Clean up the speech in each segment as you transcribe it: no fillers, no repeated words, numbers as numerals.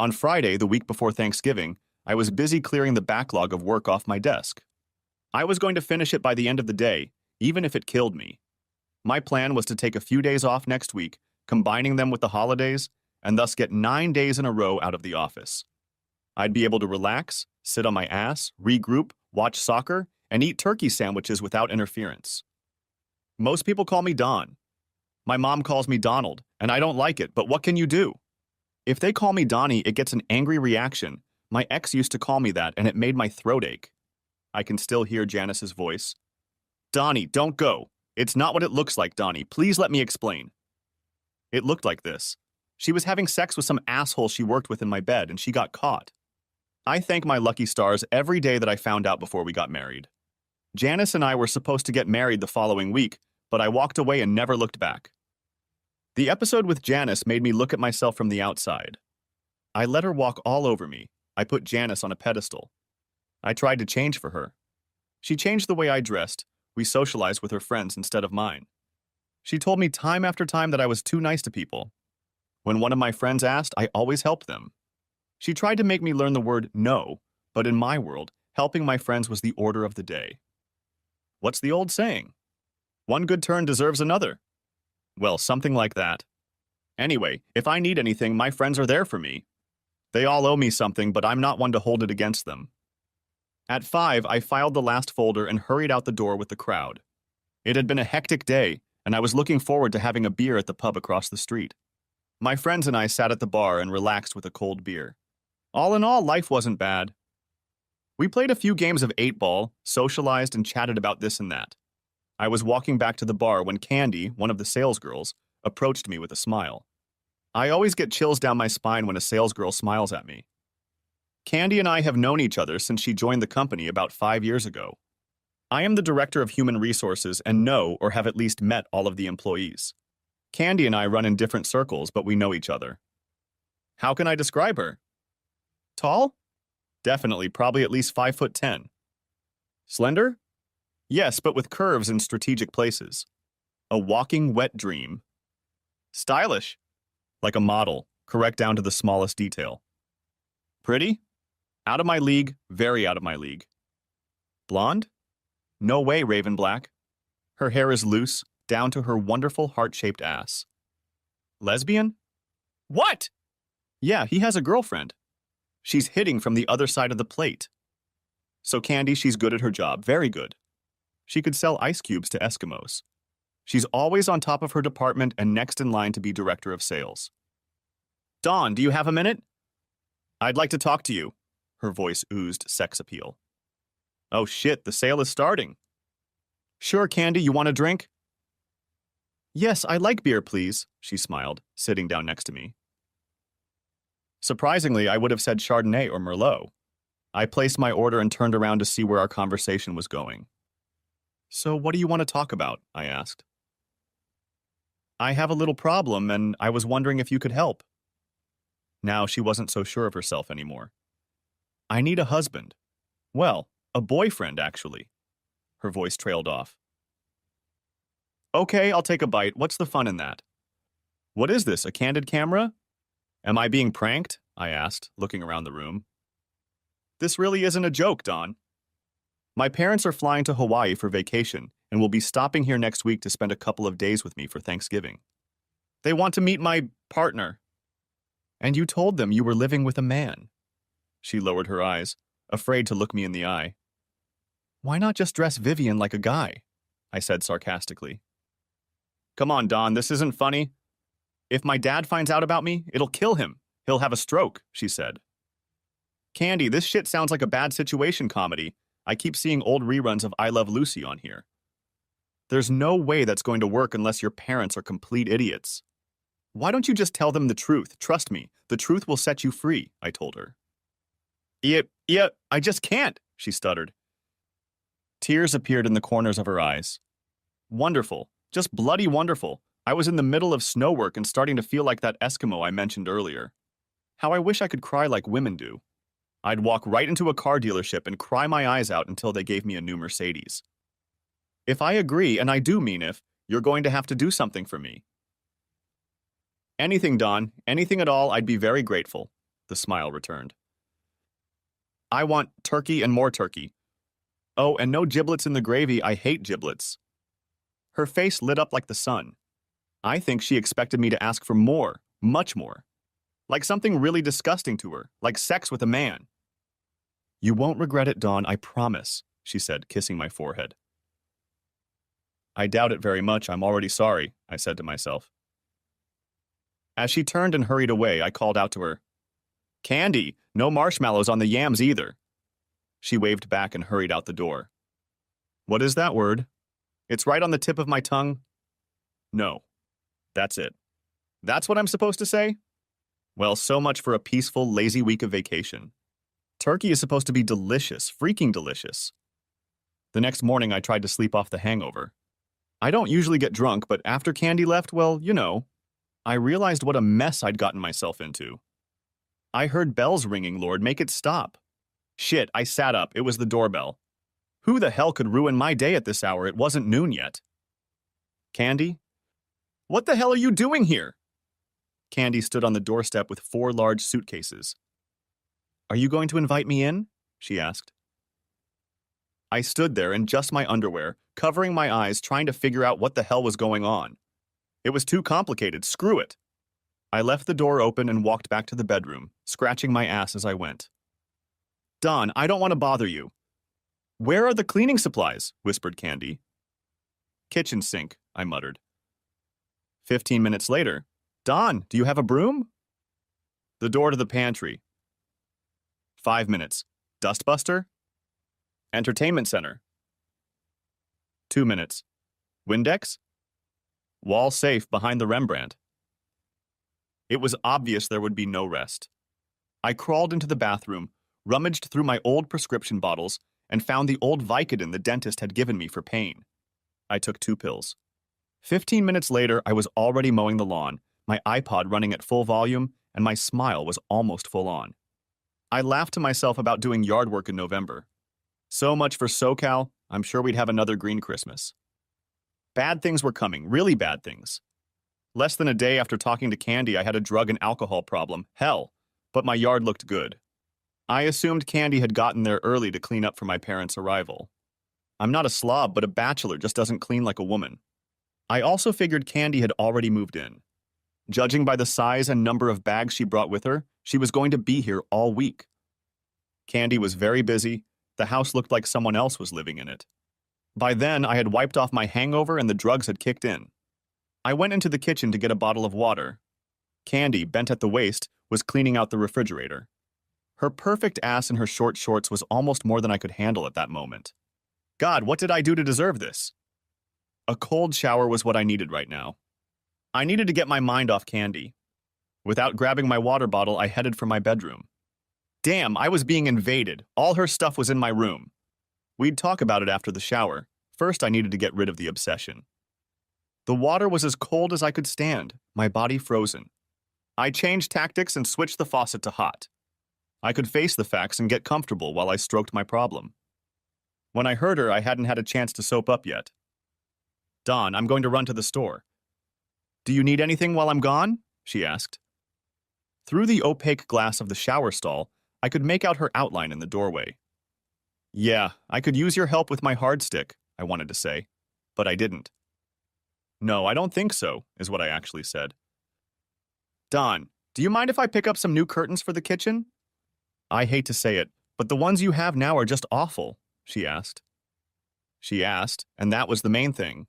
On Friday, the week before Thanksgiving, I was busy clearing the backlog of work off my desk. I was going to finish it by the end of the day, even if it killed me. My plan was to take a few days off next week, combining them with the holidays, and thus get 9 days in a row out of the office. I'd be able to relax, sit on my ass, regroup, watch soccer, and eat turkey sandwiches without interference. Most people call me Don. My mom calls me Donald, and I don't like it, but what can you do? If they call me Donnie, it gets an angry reaction. My ex used to call me that, and it made my throat ache. I can still hear Janice's voice. Donnie, don't go. It's not what it looks like, Donnie. Please let me explain. It looked like this. She was having sex with some asshole she worked with in my bed, and she got caught. I thank my lucky stars every day that I found out before we got married. Janice and I were supposed to get married the following week, but I walked away and never looked back. The episode with Janice made me look at myself from the outside. I let her walk all over me. I put Janice on a pedestal. I tried to change for her. She changed the way I dressed. We socialized with her friends instead of mine. She told me time after time that I was too nice to people. When one of my friends asked, I always helped them. She tried to make me learn the word no, but in my world, helping my friends was the order of the day. What's the old saying? One good turn deserves another. Well, something like that. Anyway, if I need anything, my friends are there for me. They all owe me something, but I'm not one to hold it against them. At 5, I filed the last folder and hurried out the door with the crowd. It had been a hectic day, and I was looking forward to having a beer at the pub across the street. My friends and I sat at the bar and relaxed with a cold beer. All in all, life wasn't bad. We played a few games of 8-ball, socialized, and chatted about this and that. I was walking back to the bar when Candy, one of the salesgirls, approached me with a smile. I always get chills down my spine when a salesgirl smiles at me. Candy and I have known each other since she joined the company about 5 years ago. I am the director of human resources and know or have at least met all of the employees. Candy and I run in different circles, but we know each other. How can I describe her? Tall? Definitely, probably at least 5'10". Slender? Yes, but with curves in strategic places. A walking wet dream. Stylish? Like a model, correct down to the smallest detail. Pretty? Out of my league, very out of my league. Blonde? No way, Raven Black. Her hair is loose, down to her wonderful heart-shaped ass. Lesbian? What? Yeah, he has a girlfriend. She's hitting from the other side of the plate. So Candy, she's good at her job, very good. She could sell ice cubes to Eskimos. She's always on top of her department and next in line to be director of sales. Dawn, do you have a minute? I'd like to talk to you. Her voice oozed sex appeal. Oh shit, the sale is starting. Sure, Candy, you want a drink? Yes, I like beer, please, she smiled, sitting down next to me. Surprisingly, I would have said Chardonnay or Merlot. I placed my order and turned around to see where our conversation was going. So what do you want to talk about? I asked. I have a little problem, and I was wondering if you could help. Now she wasn't so sure of herself anymore. I need a husband. Well, a boyfriend, actually. Her voice trailed off. Okay, I'll take a bite. What's the fun in that? What is this, a candid camera? Am I being pranked? I asked, looking around the room. This really isn't a joke, Dawn. My parents are flying to Hawaii for vacation and will be stopping here next week to spend a couple of days with me for Thanksgiving. They want to meet my partner. And you told them you were living with a man. She lowered her eyes, afraid to look me in the eye. Why not just dress Vivian like a guy? I said sarcastically. Come on, Dawn, this isn't funny. If my dad finds out about me, it'll kill him. He'll have a stroke, she said. Candy, this shit sounds like a bad situation comedy. I keep seeing old reruns of I Love Lucy on here. There's no way that's going to work unless your parents are complete idiots. Why don't you just tell them the truth? Trust me, the truth will set you free, I told her. Yeah, I just can't, she stuttered. Tears appeared in the corners of her eyes. Wonderful, just bloody wonderful. I was in the middle of snow work and starting to feel like that Eskimo I mentioned earlier. How I wish I could cry like women do. I'd walk right into a car dealership and cry my eyes out until they gave me a new Mercedes. If I agree, and I do mean if, you're going to have to do something for me. Anything, Dawn, anything at all, I'd be very grateful. The smile returned. I want turkey and more turkey. Oh, and no giblets in the gravy. I hate giblets. Her face lit up like the sun. I think she expected me to ask for more, much more. Like something really disgusting to her, like sex with a man. You won't regret it, Dawn, I promise, she said, kissing my forehead. I doubt it very much. I'm already sorry, I said to myself. As she turned and hurried away, I called out to her, Candy, no marshmallows on the yams either. She waved back and hurried out the door. What is that word? It's right on the tip of my tongue. No. That's it. That's what I'm supposed to say? Well, so much for a peaceful, lazy week of vacation. Turkey is supposed to be delicious, freaking delicious. The next morning, I tried to sleep off the hangover. I don't usually get drunk, but after Candy left, well, you know, I realized what a mess I'd gotten myself into. I heard bells ringing, Lord, make it stop. Shit, I sat up. It was the doorbell. Who the hell could ruin my day at this hour? It wasn't noon yet. Candy? What the hell are you doing here? Candy stood on the doorstep with 4 large suitcases. Are you going to invite me in? She asked. I stood there in just my underwear, covering my eyes, trying to figure out what the hell was going on. It was too complicated. Screw it. I left the door open and walked back to the bedroom, scratching my ass as I went. Dawn, I don't want to bother you. Where are the cleaning supplies? Whispered Candy. Kitchen sink, I muttered. 15 minutes later. Dawn, do you have a broom? The door to the pantry. 5 minutes. Dustbuster? Entertainment center. 2 minutes. Windex? Wall safe behind the Rembrandt. It was obvious there would be no rest. I crawled into the bathroom, rummaged through my old prescription bottles, and found the old Vicodin the dentist had given me for pain. I took 2 pills. 15 minutes later, I was already mowing the lawn, my iPod running at full volume, and my smile was almost full on. I laughed to myself about doing yard work in November. So much for SoCal, I'm sure we'd have another green Christmas. Bad things were coming, really bad things. Less than a day after talking to Candy, I had a drug and alcohol problem. Hell, but my yard looked good. I assumed Candy had gotten there early to clean up for my parents' arrival. I'm not a slob, but a bachelor just doesn't clean like a woman. I also figured Candy had already moved in. Judging by the size and number of bags she brought with her, she was going to be here all week. Candy was very busy. The house looked like someone else was living in it. By then, I had wiped off my hangover and the drugs had kicked in. I went into the kitchen to get a bottle of water. Candy, bent at the waist, was cleaning out the refrigerator. Her perfect ass in her short shorts was almost more than I could handle at that moment. God, what did I do to deserve this? A cold shower was what I needed right now. I needed to get my mind off Candy. Without grabbing my water bottle, I headed for my bedroom. Damn, I was being invaded. All her stuff was in my room. We'd talk about it after the shower. First, I needed to get rid of the obsession. The water was as cold as I could stand, my body frozen. I changed tactics and switched the faucet to hot. I could face the facts and get comfortable while I stroked my problem. When I heard her, I hadn't had a chance to soap up yet. Dawn, I'm going to run to the store. Do you need anything while I'm gone? She asked. Through the opaque glass of the shower stall, I could make out her outline in the doorway. Yeah, I could use your help with my hard stick, I wanted to say, but I didn't. No, I don't think so, is what I actually said. Dawn, do you mind if I pick up some new curtains for the kitchen? I hate to say it, but the ones you have now are just awful, she asked. She asked, and that was the main thing.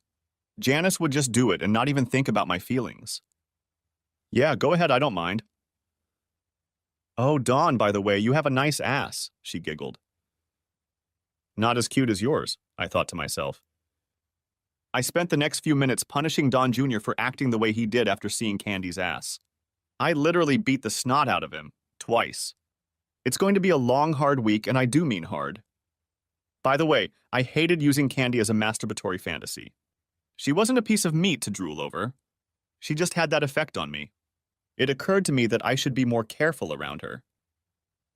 Janice would just do it and not even think about my feelings. Yeah, go ahead, I don't mind. Oh, Dawn, by the way, you have a nice ass, she giggled. Not as cute as yours, I thought to myself. I spent the next few minutes punishing Don Jr. for acting the way he did after seeing Candy's ass. I literally beat the snot out of him, twice. It's going to be a long, hard week, and I do mean hard. By the way, I hated using Candy as a masturbatory fantasy. She wasn't a piece of meat to drool over. She just had that effect on me. It occurred to me that I should be more careful around her.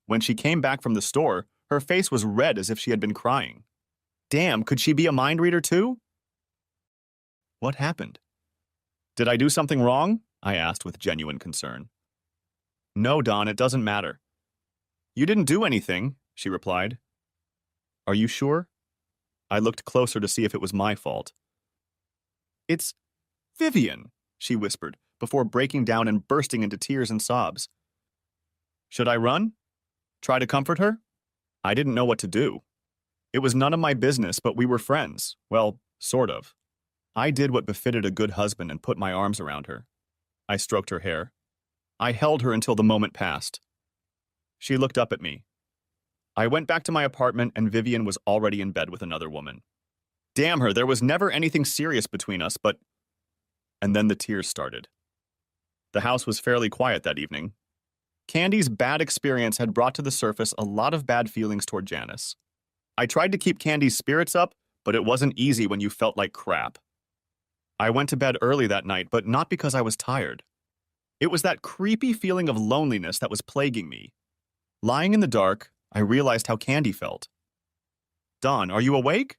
When she came back from the store, her face was red as if she had been crying. Damn, could she be a mind reader too? What happened? Did I do something wrong? I asked with genuine concern. No, Don, it doesn't matter. You didn't do anything, she replied. Are you sure? I looked closer to see if it was my fault. It's Vivian, she whispered, before breaking down and bursting into tears and sobs. Should I run? Try to comfort her? I didn't know what to do. It was none of my business, but we were friends. Well, sort of. I did what befitted a good husband and put my arms around her. I stroked her hair. I held her until the moment passed. She looked up at me. I went back to my apartment and Vivian was already in bed with another woman. Damn her, there was never anything serious between us, but... And then the tears started. The house was fairly quiet that evening. Candy's bad experience had brought to the surface a lot of bad feelings toward Janice. I tried to keep Candy's spirits up, but it wasn't easy when you felt like crap. I went to bed early that night, but not because I was tired. It was that creepy feeling of loneliness that was plaguing me. Lying in the dark, I realized how Candy felt. Dawn, are you awake?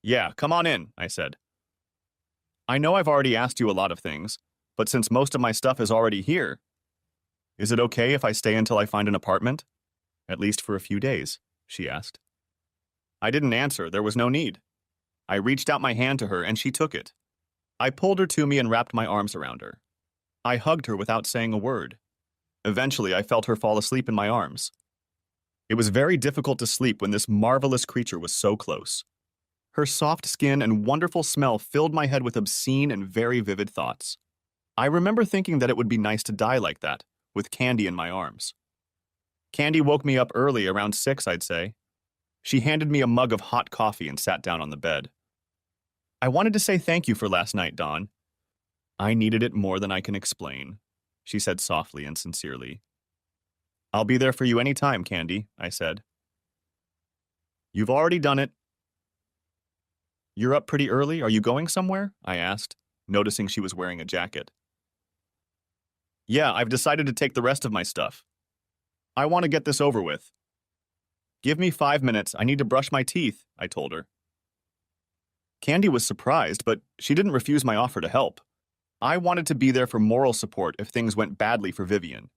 Yeah, come on in, I said. I know I've already asked you a lot of things, but since most of my stuff is already here, is it okay if I stay until I find an apartment? At least for a few days, she asked. I didn't answer, there was no need. I reached out my hand to her and she took it. I pulled her to me and wrapped my arms around her. I hugged her without saying a word. Eventually, I felt her fall asleep in my arms. It was very difficult to sleep when this marvelous creature was so close. Her soft skin and wonderful smell filled my head with obscene and very vivid thoughts. I remember thinking that it would be nice to die like that, with Candy in my arms. Candy woke me up early, around 6, I'd say. She handed me a mug of hot coffee and sat down on the bed. I wanted to say thank you for last night, Dawn. I needed it more than I can explain, she said softly and sincerely. I'll be there for you any time, Candy, I said. You've already done it. You're up pretty early. Are you going somewhere? I asked, noticing she was wearing a jacket. Yeah, I've decided to take the rest of my stuff. I want to get this over with. Give me 5 minutes. I need to brush my teeth, I told her. Candy was surprised, but she didn't refuse my offer to help. I wanted to be there for moral support if things went badly for Vivian.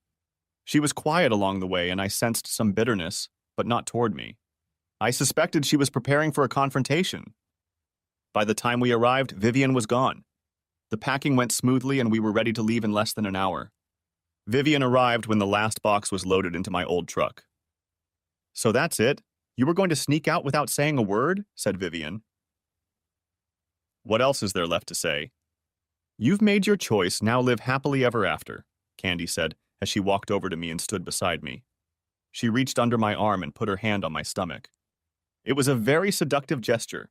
She was quiet along the way, and I sensed some bitterness, but not toward me. I suspected she was preparing for a confrontation. By the time we arrived, Vivian was gone. The packing went smoothly, and we were ready to leave in less than an hour. Vivian arrived when the last box was loaded into my old truck. So that's it? You were going to sneak out without saying a word? Said Vivian. What else is there left to say? You've made your choice, now live happily ever after, Candy said as she walked over to me and stood beside me. She reached under my arm and put her hand on my stomach. It was a very seductive gesture.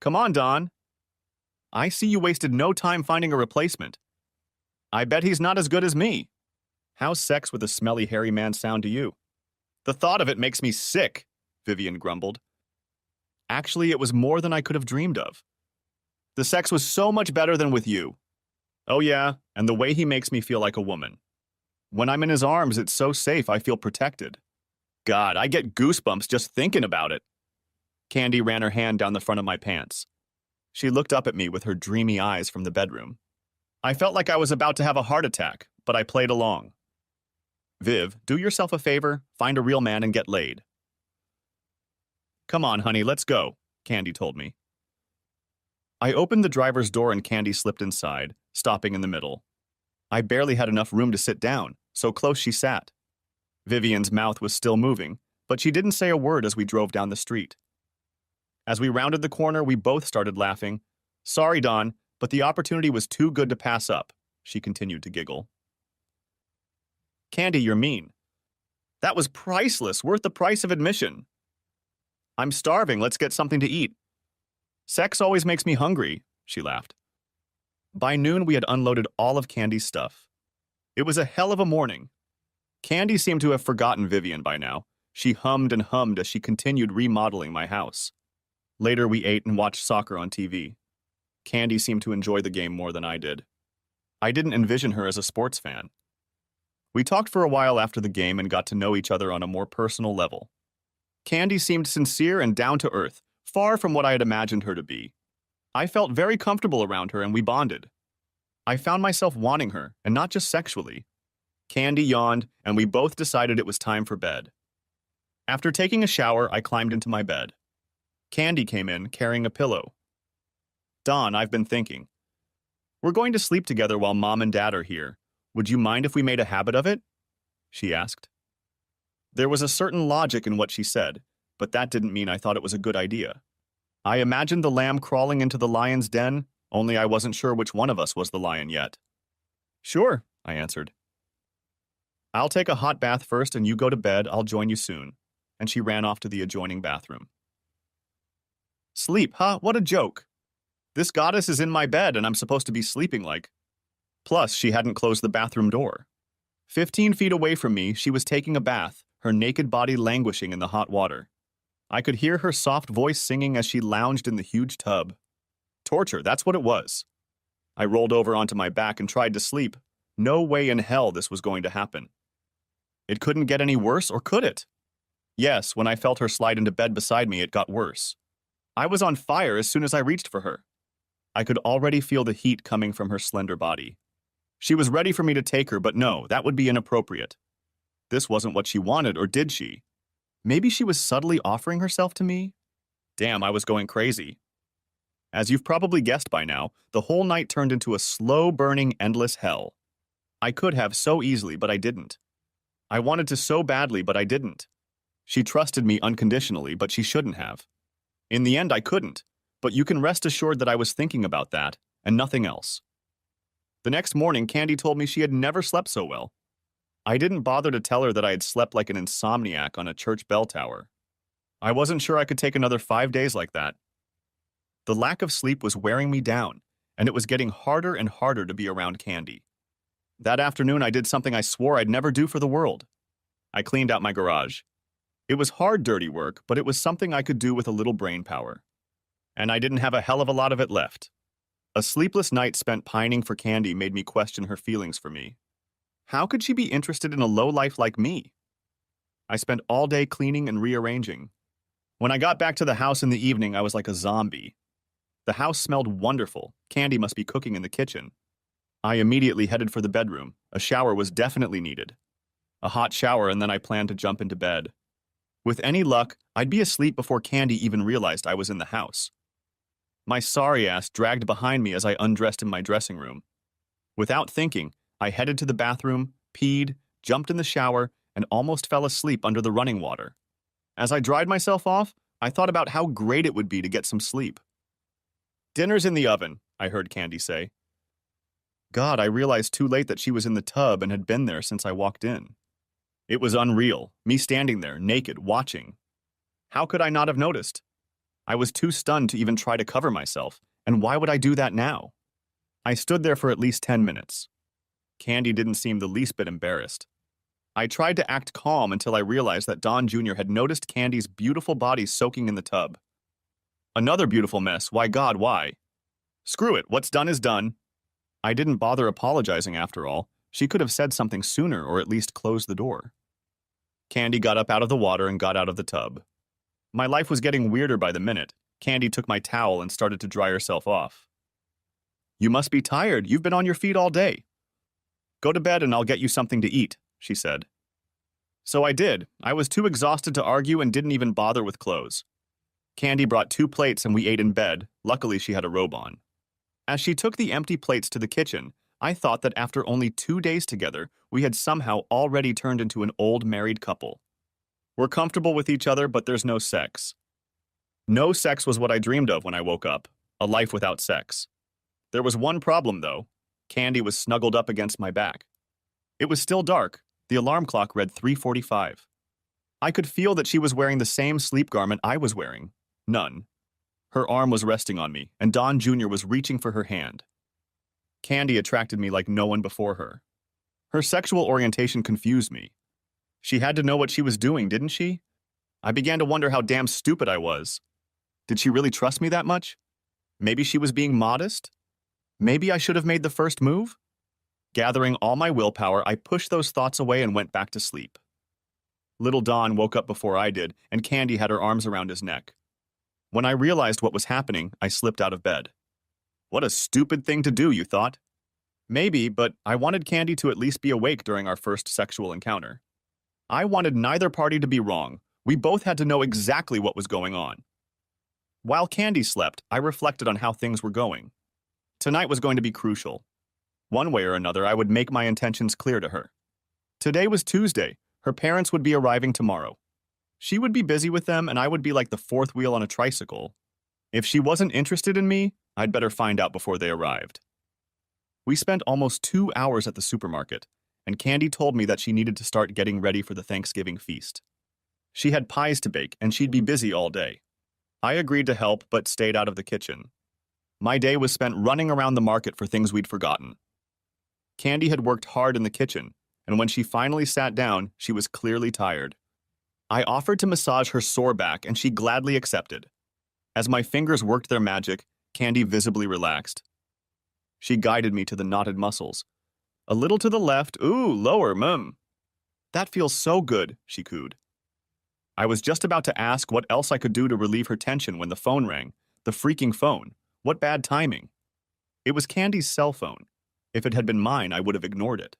Come on, Dawn. I see you wasted no time finding a replacement. I bet he's not as good as me. How's sex with a smelly, hairy man sound to you? The thought of it makes me sick, Vivian grumbled. Actually, it was more than I could have dreamed of. The sex was so much better than with you. Oh yeah, and the way he makes me feel like a woman. When I'm in his arms, it's so safe I feel protected. God, I get goosebumps just thinking about it. Candy ran her hand down the front of my pants. She looked up at me with her dreamy eyes from the bedroom. I felt like I was about to have a heart attack, but I played along. Viv, do yourself a favor, find a real man and get laid. Come on, honey, let's go, Candy told me. I opened the driver's door and Candy slipped inside, stopping in the middle. I barely had enough room to sit down, so close she sat. Vivian's mouth was still moving, but she didn't say a word as we drove down the street. As we rounded the corner, we both started laughing. Sorry, Dawn, but the opportunity was too good to pass up, she continued to giggle. Candy, you're mean. That was priceless, worth the price of admission. I'm starving, let's get something to eat. Sex always makes me hungry, she laughed. By noon, we had unloaded all of Candy's stuff. It was a hell of a morning. Candy seemed to have forgotten Vivian by now. She hummed and hummed as she continued remodeling my house. Later, we ate and watched soccer on TV. Candy seemed to enjoy the game more than I did. I didn't envision her as a sports fan. We talked for a while after the game and got to know each other on a more personal level. Candy seemed sincere and down to earth, far from what I had imagined her to be. I felt very comfortable around her and we bonded. I found myself wanting her, and not just sexually. Candy yawned, and we both decided it was time for bed. After taking a shower, I climbed into my bed. Candy came in, carrying a pillow. Dawn, I've been thinking. We're going to sleep together while Mom and Dad are here. Would you mind if we made a habit of it? She asked. There was a certain logic in what she said, but that didn't mean I thought it was a good idea. I imagined the lamb crawling into the lion's den, only I wasn't sure which one of us was the lion yet. Sure, I answered. I'll take a hot bath first and you go to bed. I'll join you soon. And she ran off to the adjoining bathroom. Sleep, huh? What a joke. This goddess is in my bed and I'm supposed to be sleeping like. Plus, she hadn't closed the bathroom door. 15 feet away from me, she was taking a bath, her naked body languishing in the hot water. I could hear her soft voice singing as she lounged in the huge tub. Torture, that's what it was. I rolled over onto my back and tried to sleep. No way in hell this was going to happen. It couldn't get any worse, or could it? Yes, when I felt her slide into bed beside me, it got worse. I was on fire as soon as I reached for her. I could already feel the heat coming from her slender body. She was ready for me to take her, but no, that would be inappropriate. This wasn't what she wanted, or did she? Maybe she was subtly offering herself to me? Damn, I was going crazy. As you've probably guessed by now, the whole night turned into a slow-burning, endless hell. I could have so easily, but I didn't. I wanted to so badly, but I didn't. She trusted me unconditionally, but she shouldn't have. In the end, I couldn't, but you can rest assured that I was thinking about that, and nothing else. The next morning, Candy told me she had never slept so well. I didn't bother to tell her that I had slept like an insomniac on a church bell tower. I wasn't sure I could take another 5 days like that. The lack of sleep was wearing me down, and it was getting harder and harder to be around Candy. That afternoon, I did something I swore I'd never do for the world. I cleaned out my garage. It was hard, dirty work, but it was something I could do with a little brain power. And I didn't have a hell of a lot of it left. A sleepless night spent pining for Candy made me question her feelings for me. How could she be interested in a lowlife like me? I spent all day cleaning and rearranging. When I got back to the house in the evening, I was like a zombie. The house smelled wonderful. Candy must be cooking in the kitchen. I immediately headed for the bedroom. A shower was definitely needed. A hot shower, and then I planned to jump into bed. With any luck, I'd be asleep before Candy even realized I was in the house. My sorry ass dragged behind me as I undressed in my dressing room. Without thinking, I headed to the bathroom, peed, jumped in the shower, and almost fell asleep under the running water. As I dried myself off, I thought about how great it would be to get some sleep. Dinner's in the oven, I heard Candy say. God, I realized too late that she was in the tub and had been there since I walked in. It was unreal, me standing there, naked, watching. How could I not have noticed? I was too stunned to even try to cover myself, and why would I do that now? I stood there for at least 10 minutes. Candy didn't seem the least bit embarrassed. I tried to act calm until I realized that Don Jr. had noticed Candy's beautiful body soaking in the tub. Another beautiful mess, why God, why? Screw it, what's done is done. I didn't bother apologizing after all. She could have said something sooner or at least closed the door. Candy got up out of the water and got out of the tub. My life was getting weirder by the minute. Candy took my towel and started to dry herself off. You must be tired. You've been on your feet all day. Go to bed and I'll get you something to eat, she said. So I did. I was too exhausted to argue and didn't even bother with clothes. Candy brought 2 plates and we ate in bed. Luckily, she had a robe on. As she took the empty plates to the kitchen, I thought that after only 2 days together, we had somehow already turned into an old married couple. We're comfortable with each other, but there's no sex. No sex was what I dreamed of when I woke up, a life without sex. There was one problem, though. Candy was snuggled up against my back. It was still dark. The alarm clock read 3:45. I could feel that she was wearing the same sleep garment I was wearing. None. Her arm was resting on me, and Don Jr. was reaching for her hand. Candy attracted me like no one before her. Her sexual orientation confused me. She had to know what she was doing, didn't she? I began to wonder how damn stupid I was. Did she really trust me that much? Maybe she was being modest? Maybe I should have made the first move? Gathering all my willpower, I pushed those thoughts away and went back to sleep. Little Don woke up before I did, and Candy had her arms around his neck. When I realized what was happening, I slipped out of bed. What a stupid thing to do, you thought? Maybe, but I wanted Candy to at least be awake during our first sexual encounter. I wanted neither party to be wrong. We both had to know exactly what was going on. While Candy slept, I reflected on how things were going. Tonight was going to be crucial. One way or another, I would make my intentions clear to her. Today was Tuesday. Her parents would be arriving tomorrow. She would be busy with them, and I would be like the fourth wheel on a tricycle. If she wasn't interested in me, I'd better find out before they arrived. We spent almost 2 hours at the supermarket, and Candy told me that she needed to start getting ready for the Thanksgiving feast. She had pies to bake, and she'd be busy all day. I agreed to help, but stayed out of the kitchen. My day was spent running around the market for things we'd forgotten. Candy had worked hard in the kitchen, and when she finally sat down, she was clearly tired. I offered to massage her sore back, and she gladly accepted. As my fingers worked their magic, Candy visibly relaxed. She guided me to the knotted muscles. A little to the left, ooh, lower, That feels so good, she cooed. I was just about to ask what else I could do to relieve her tension when the phone rang. The freaking phone. What bad timing. It was Candy's cell phone. If it had been mine, I would have ignored it.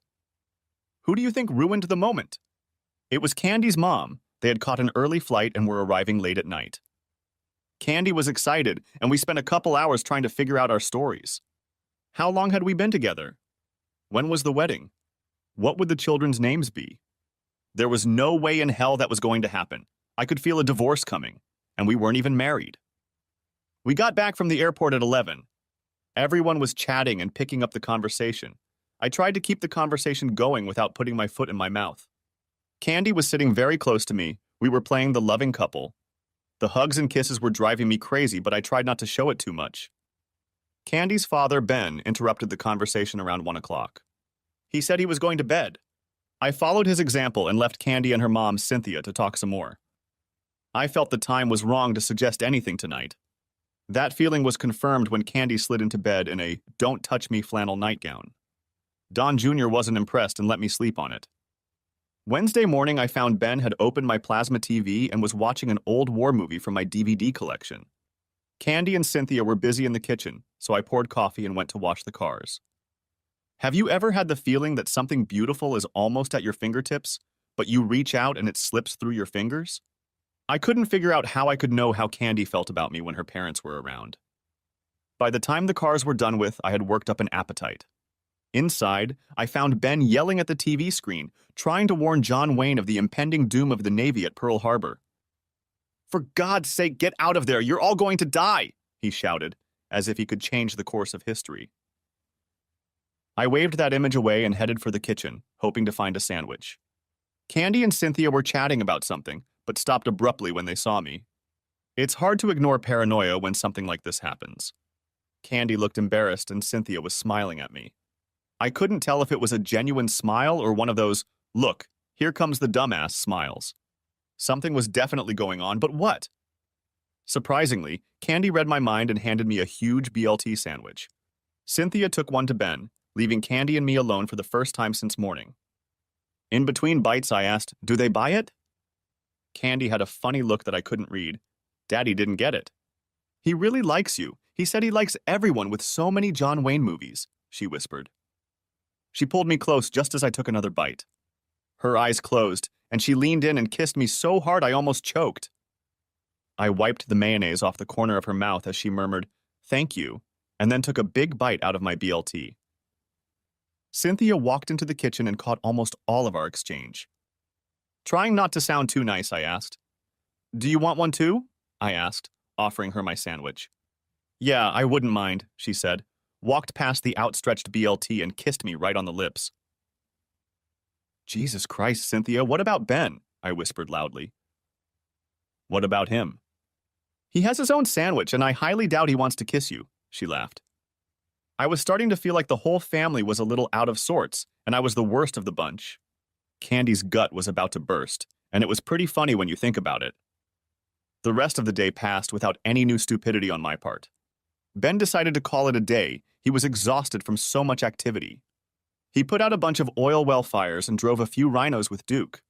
Who do you think ruined the moment? It was Candy's mom. They had caught an early flight and were arriving late at night. Candy was excited, and we spent a couple hours trying to figure out our stories. How long had we been together? When was the wedding? What would the children's names be? There was no way in hell that was going to happen. I could feel a divorce coming, and we weren't even married. We got back from the airport at 11. Everyone was chatting and picking up the conversation. I tried to keep the conversation going without putting my foot in my mouth. Candy was sitting very close to me. We were playing the loving couple. The hugs and kisses were driving me crazy, but I tried not to show it too much. Candy's father, Ben, interrupted the conversation around 1 o'clock. He said he was going to bed. I followed his example and left Candy and her mom, Cynthia, to talk some more. I felt the time was wrong to suggest anything tonight. That feeling was confirmed when Candy slid into bed in a don't-touch-me flannel nightgown. Don Jr. wasn't impressed and let me sleep on it. Wednesday morning, I found Ben had opened my plasma TV and was watching an old war movie from my DVD collection. Candy and Cynthia were busy in the kitchen, so I poured coffee and went to wash the cars. Have you ever had the feeling that something beautiful is almost at your fingertips, but you reach out and it slips through your fingers? I couldn't figure out how I could know how Candy felt about me when her parents were around. By the time the cars were done with, I had worked up an appetite. Inside, I found Ben yelling at the TV screen, trying to warn John Wayne of the impending doom of the Navy at Pearl Harbor. "For God's sake, get out of there! You're all going to die!" he shouted, as if he could change the course of history. I waved that image away and headed for the kitchen, hoping to find a sandwich. Candy and Cynthia were chatting about something, but stopped abruptly when they saw me. It's hard to ignore paranoia when something like this happens. Candy looked embarrassed and Cynthia was smiling at me. I couldn't tell if it was a genuine smile or one of those, "Look, here comes the dumbass" smiles. Something was definitely going on, but what? Surprisingly, Candy read my mind and handed me a huge BLT sandwich. Cynthia took one to Ben, leaving Candy and me alone for the first time since morning. In between bites, I asked, "Do they buy it?" Candy had a funny look that I couldn't read. Daddy didn't get it. "He really likes you. He said he likes everyone with so many John Wayne movies," she whispered. She pulled me close just as I took another bite. Her eyes closed, and she leaned in and kissed me so hard I almost choked. I wiped the mayonnaise off the corner of her mouth as she murmured, "Thank you," and then took a big bite out of my BLT. Cynthia walked into the kitchen and caught almost all of our exchange. Trying not to sound too nice, I asked. "Do you want one too?" I asked, offering her my sandwich. "Yeah, I wouldn't mind," she said, walked past the outstretched BLT and kissed me right on the lips. "Jesus Christ, Cynthia, what about Ben?" I whispered loudly. "What about him?" "He has his own sandwich, and I highly doubt he wants to kiss you," she laughed. I was starting to feel like the whole family was a little out of sorts, and I was the worst of the bunch. Candy's gut was about to burst, and it was pretty funny when you think about it. The rest of the day passed without any new stupidity on my part. Ben decided to call it a day. He was exhausted from so much activity. He put out a bunch of oil well fires and drove a few rhinos with Duke.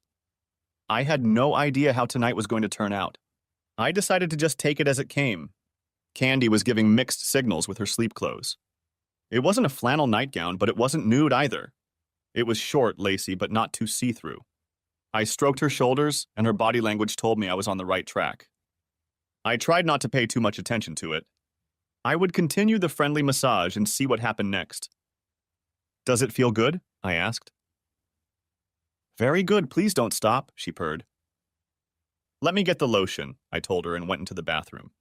I had no idea how tonight was going to turn out. I decided to just take it as it came. Candy was giving mixed signals with her sleep clothes. It wasn't a flannel nightgown, but it wasn't nude either. It was short, lacy, but not too see-through. I stroked her shoulders, and her body language told me I was on the right track. I tried not to pay too much attention to it. I would continue the friendly massage and see what happened next. "Does it feel good?" I asked. "Very good, please don't stop," she purred. "Let me get the lotion," I told her and went into the bathroom.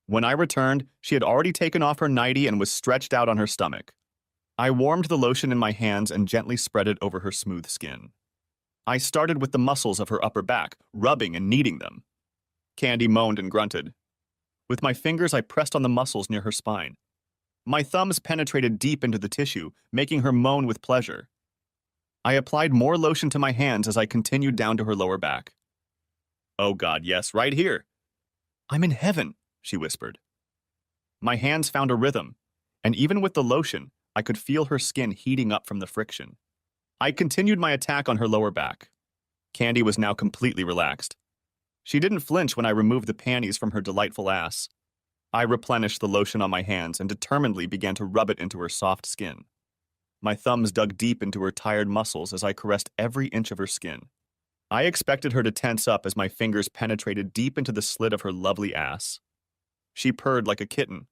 When I returned, she had already taken off her nightie and was stretched out on her stomach. I warmed the lotion in my hands and gently spread it over her smooth skin. I started with the muscles of her upper back, rubbing and kneading them. Candy moaned and grunted. With my fingers, I pressed on the muscles near her spine. My thumbs penetrated deep into the tissue, making her moan with pleasure. I applied more lotion to my hands as I continued down to her lower back. "Oh God, yes, right here." "I'm in heaven," she whispered. My hands found a rhythm, and even with the lotion, I could feel her skin heating up from the friction. I continued my attack on her lower back. Candy was now completely relaxed. She didn't flinch when I removed the panties from her delightful ass. I replenished the lotion on my hands and determinedly began to rub it into her soft skin. My thumbs dug deep into her tired muscles as I caressed every inch of her skin. I expected her to tense up as my fingers penetrated deep into the slit of her lovely ass. She purred like a kitten.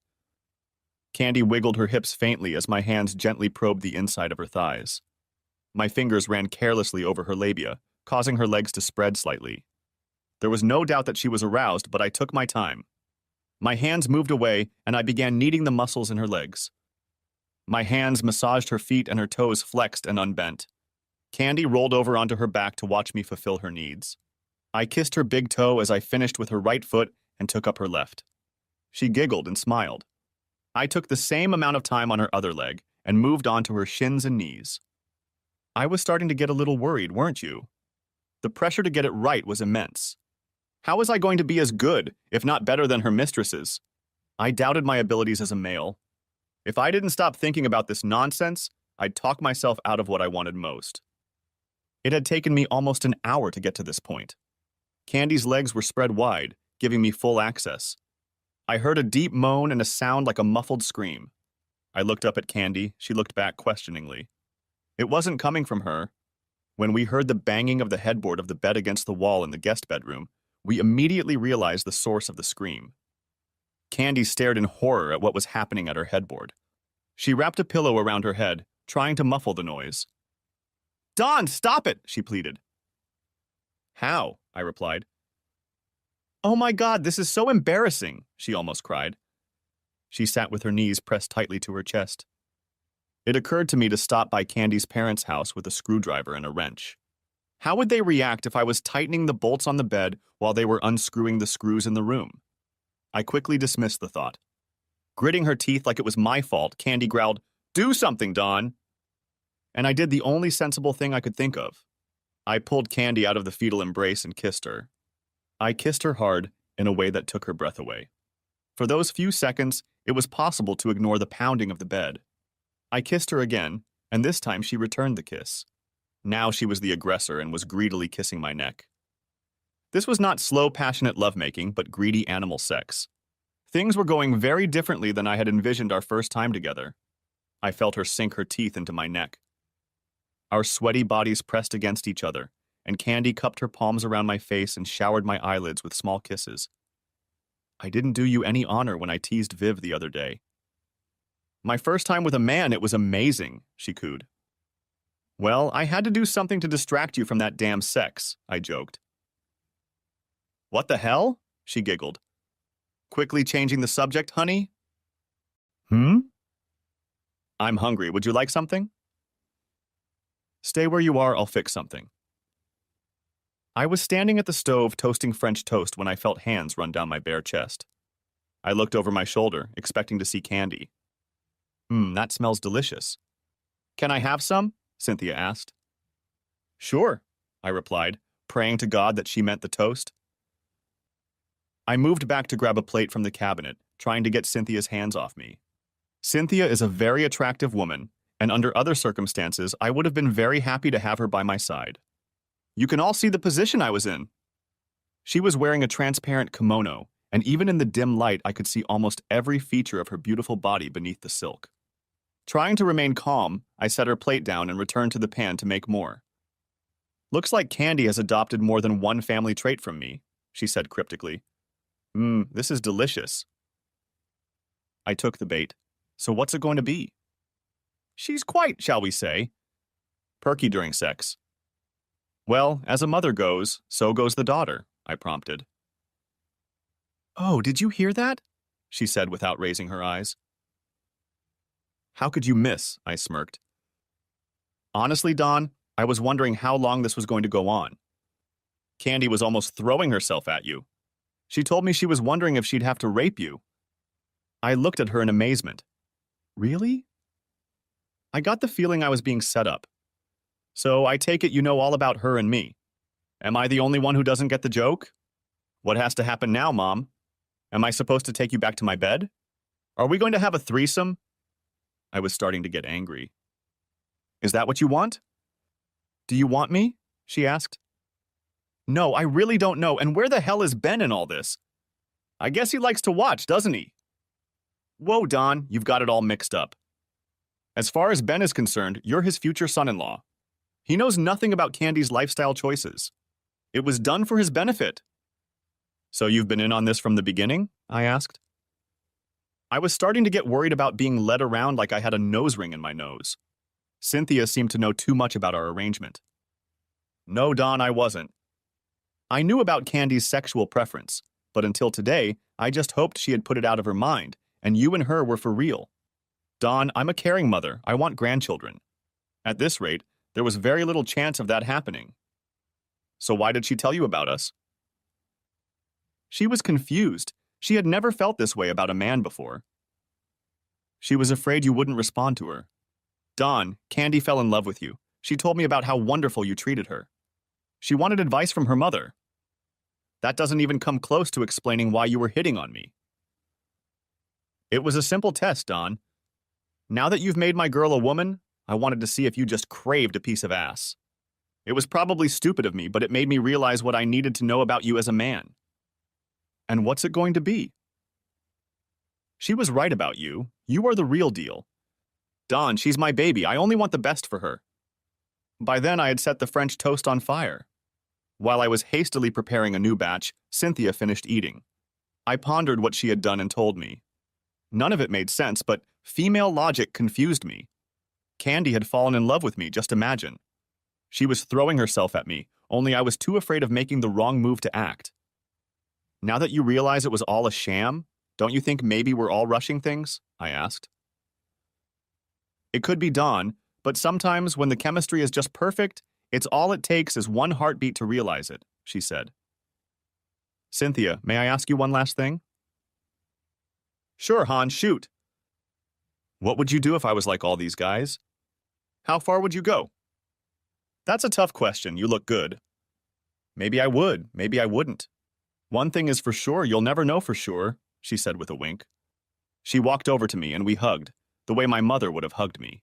Candy wiggled her hips faintly as my hands gently probed the inside of her thighs. My fingers ran carelessly over her labia, causing her legs to spread slightly. There was no doubt that she was aroused, but I took my time. My hands moved away, and I began kneading the muscles in her legs. My hands massaged her feet, and her toes flexed and unbent. Candy rolled over onto her back to watch me fulfill her needs. I kissed her big toe as I finished with her right foot and took up her left. She giggled and smiled. I took the same amount of time on her other leg and moved on to her shins and knees. I was starting to get a little worried, weren't you? The pressure to get it right was immense. How was I going to be as good, if not better than her mistresses? I doubted my abilities as a male. If I didn't stop thinking about this nonsense, I'd talk myself out of what I wanted most. It had taken me almost an hour to get to this point. Candy's legs were spread wide, giving me full access. I heard a deep moan and a sound like a muffled scream. I looked up at Candy. She looked back questioningly. It wasn't coming from her. When we heard the banging of the headboard of the bed against the wall in the guest bedroom, we immediately realized the source of the scream. Candy stared in horror at what was happening at her headboard. She wrapped a pillow around her head, trying to muffle the noise. "Dawn, stop it!" she pleaded. "How?" I replied. "Oh my God, this is so embarrassing!" she almost cried. She sat with her knees pressed tightly to her chest. It occurred to me to stop by Candy's parents' house with a screwdriver and a wrench. How would they react if I was tightening the bolts on the bed while they were unscrewing the screws in the room? I quickly dismissed the thought. Gritting her teeth like it was my fault, Candy growled, "Do something, Dawn!" And I did the only sensible thing I could think of. I pulled Candy out of the fetal embrace and kissed her. I kissed her hard in a way that took her breath away. For those few seconds, it was possible to ignore the pounding of the bed. I kissed her again, and this time she returned the kiss. Now she was the aggressor and was greedily kissing my neck. This was not slow, passionate lovemaking, but greedy animal sex. Things were going very differently than I had envisioned our first time together. I felt her sink her teeth into my neck. Our sweaty bodies pressed against each other, and Candy cupped her palms around my face and showered my eyelids with small kisses. "I didn't do you any honor when I teased Viv the other day." "My first time with a man, it was amazing," she cooed. "Well, I had to do something to distract you from that damn sex," I joked. "What the hell?" she giggled. "Quickly changing the subject, honey?" "I'm hungry. Would you like something?" "Stay where you are, I'll fix something." I was standing at the stove toasting French toast when I felt hands run down my bare chest. I looked over my shoulder, expecting to see Candy. That smells delicious." "Can I have some?" Cynthia asked. "Sure," I replied, praying to God that she meant the toast. I moved back to grab a plate from the cabinet, trying to get Cynthia's hands off me. Cynthia is a very attractive woman, and under other circumstances, I would have been very happy to have her by my side. You can all see the position I was in. She was wearing a transparent kimono, and even in the dim light, I could see almost every feature of her beautiful body beneath the silk. Trying to remain calm, I set her plate down and returned to the pan to make more. Looks like Candy has adopted more than one family trait from me, she said cryptically. This is delicious. I took the bait. So what's it going to be? She's quite, shall we say, perky during sex. Well, as a mother goes, so goes the daughter, I prompted. Oh, did you hear that? She said without raising her eyes. How could you miss? I smirked. Honestly, Dawn, I was wondering how long this was going to go on. Candy was almost throwing herself at you. She told me she was wondering if she'd have to rape you. I looked at her in amazement. Really? I got the feeling I was being set up. So I take it you know all about her and me. Am I the only one who doesn't get the joke? What has to happen now, Mom? Am I supposed to take you back to my bed? Are we going to have a threesome? I was starting to get angry. Is that what you want? Do you want me? She asked. No, I really don't know, and where the hell is Ben in all this? I guess he likes to watch, doesn't he? Whoa, Don, you've got it all mixed up. As far as Ben is concerned, you're his future son-in-law. He knows nothing about Candy's lifestyle choices. It was done for his benefit. So you've been in on this from the beginning? I asked. I was starting to get worried about being led around like I had a nose ring in my nose. Cynthia seemed to know too much about our arrangement. No, Don, I wasn't. I knew about Candy's sexual preference, but until today, I just hoped she had put it out of her mind, and you and her were for real. Don, I'm a caring mother. I want grandchildren. At this rate, there was very little chance of that happening. So why did she tell you about us? She was confused. She had never felt this way about a man before. She was afraid you wouldn't respond to her. Don, Candy fell in love with you. She told me about how wonderful you treated her. She wanted advice from her mother. That doesn't even come close to explaining why you were hitting on me. It was a simple test, Don. Now that you've made my girl a woman, I wanted to see if you just craved a piece of ass. It was probably stupid of me, but it made me realize what I needed to know about you as a man. And what's it going to be? She was right about you. You are the real deal. Don, she's my baby. I only want the best for her. By then, I had set the French toast on fire. While I was hastily preparing a new batch, Cynthia finished eating. I pondered what she had done and told me. None of it made sense, but female logic confused me. Candy had fallen in love with me, just imagine. She was throwing herself at me, only I was too afraid of making the wrong move to act. Now that you realize it was all a sham, don't you think maybe we're all rushing things? I asked. It could be Dawn, but sometimes when the chemistry is just perfect, it's all it takes is one heartbeat to realize it, she said. Cynthia, may I ask you one last thing? Sure, Han, shoot. What would you do if I was like all these guys? How far would you go? That's a tough question. You look good. Maybe I would, maybe I wouldn't. One thing is for sure, you'll never know for sure, she said with a wink. She walked over to me and we hugged, the way my mother would have hugged me.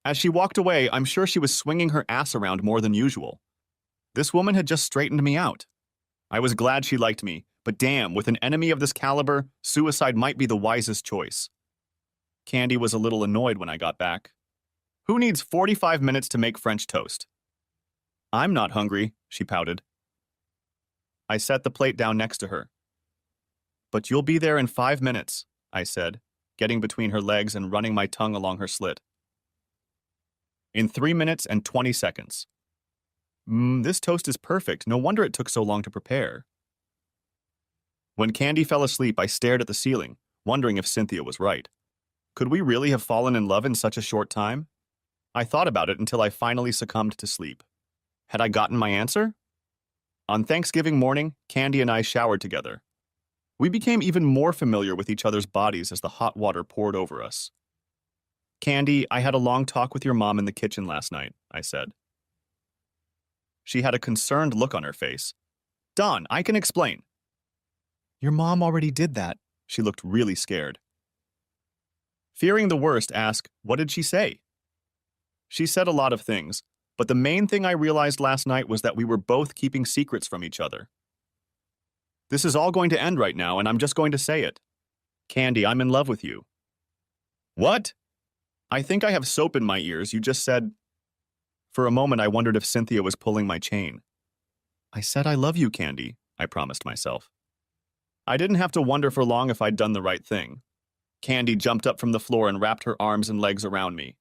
As she walked away, I'm sure she was swinging her ass around more than usual. This woman had just straightened me out. I was glad she liked me, but damn, with an enemy of this caliber, suicide might be the wisest choice. Candy was a little annoyed when I got back. Who needs 45 minutes to make French toast? I'm not hungry, she pouted. I set the plate down next to her. But you'll be there in 5 minutes, I said, getting between her legs and running my tongue along her slit. In 3 minutes and 20 seconds. This toast is perfect. No wonder it took so long to prepare. When Candy fell asleep, I stared at the ceiling, wondering if Cynthia was right. Could we really have fallen in love in such a short time? I thought about it until I finally succumbed to sleep. Had I gotten my answer? On Thanksgiving morning, Candy and I showered together. We became even more familiar with each other's bodies as the hot water poured over us. Candy, I had a long talk with your mom in the kitchen last night, I said. She had a concerned look on her face. Don, I can explain. Your mom already did that. She looked really scared. Fearing the worst, ask, what did she say? She said a lot of things, but the main thing I realized last night was that we were both keeping secrets from each other. This is all going to end right now, and I'm just going to say it. Candy, I'm in love with you. What? I think I have soap in my ears. You just said. For a moment, I wondered if Cynthia was pulling my chain. I said I love you, Candy, I promised myself. I didn't have to wonder for long if I'd done the right thing. Candy jumped up from the floor and wrapped her arms and legs around me.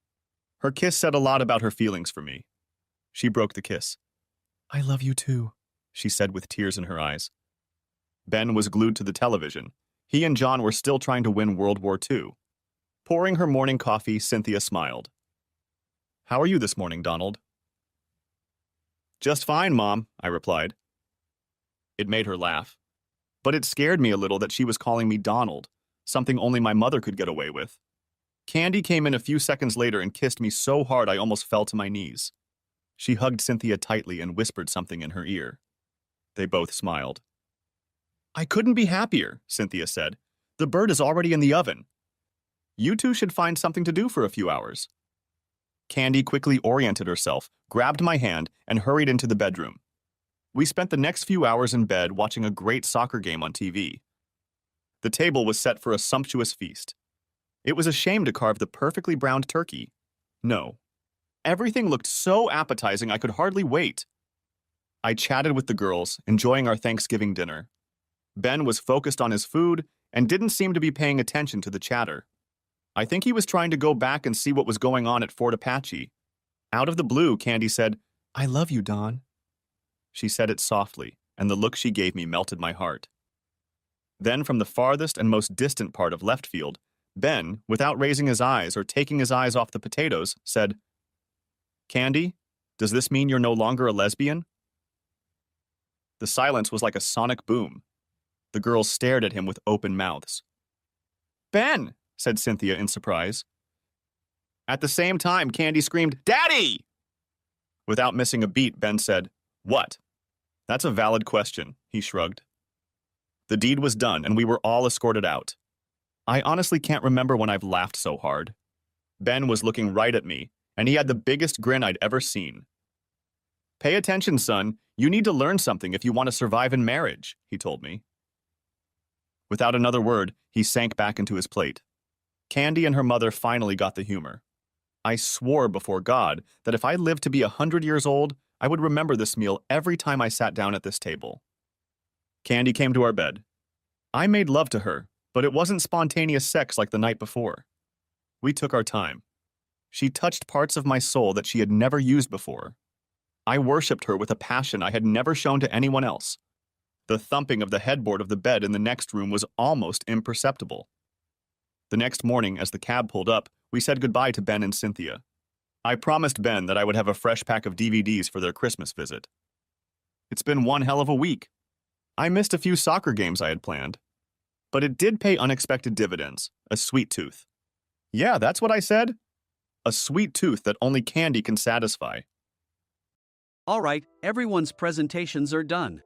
Her kiss said a lot about her feelings for me. She broke the kiss. I love you too, she said with tears in her eyes. Ben was glued to the television. He and John were still trying to win World War II. Pouring her morning coffee, Cynthia smiled. How are you this morning, Donald? Just fine, Mom, I replied. It made her laugh. But it scared me a little that she was calling me Donald, something only my mother could get away with. Candy came in a few seconds later and kissed me so hard I almost fell to my knees. She hugged Cynthia tightly and whispered something in her ear. They both smiled. I couldn't be happier, Cynthia said. The bird is already in the oven. You two should find something to do for a few hours. Candy quickly oriented herself, grabbed my hand, and hurried into the bedroom. We spent the next few hours in bed watching a great soccer game on TV. The table was set for a sumptuous feast. It was a shame to carve the perfectly browned turkey. No. Everything looked so appetizing I could hardly wait. I chatted with the girls, enjoying our Thanksgiving dinner. Ben was focused on his food and didn't seem to be paying attention to the chatter. I think he was trying to go back and see what was going on at Fort Apache. Out of the blue, Candy said, I love you, Don. She said it softly, and the look she gave me melted my heart. Then, from the farthest and most distant part of left field, Ben, without raising his eyes or taking his eyes off the potatoes, said, Candy, does this mean you're no longer a lesbian? The silence was like a sonic boom. The girls stared at him with open mouths. Ben, said Cynthia in surprise. At the same time, Candy screamed, Daddy! Without missing a beat, Ben said, What? That's a valid question, he shrugged. The deed was done, and we were all escorted out. I honestly can't remember when I've laughed so hard. Ben was looking right at me, and he had the biggest grin I'd ever seen. Pay attention, son. You need to learn something if you want to survive in marriage, he told me. Without another word, he sank back into his plate. Candy and her mother finally got the humor. I swore before God that if I lived to be 100 years old, I would remember this meal every time I sat down at this table. Candy came to our bed. I made love to her, but it wasn't spontaneous sex like the night before. We took our time. She touched parts of my soul that she had never used before. I worshipped her with a passion I had never shown to anyone else. The thumping of the headboard of the bed in the next room was almost imperceptible. The next morning, as the cab pulled up, we said goodbye to Ben and Cynthia. I promised Ben that I would have a fresh pack of DVDs for their Christmas visit. It's been one hell of a week. I missed a few soccer games I had planned. But it did pay unexpected dividends, a sweet tooth. Yeah, that's what I said. A sweet tooth that only Candy can satisfy. All right, everyone's presentations are done.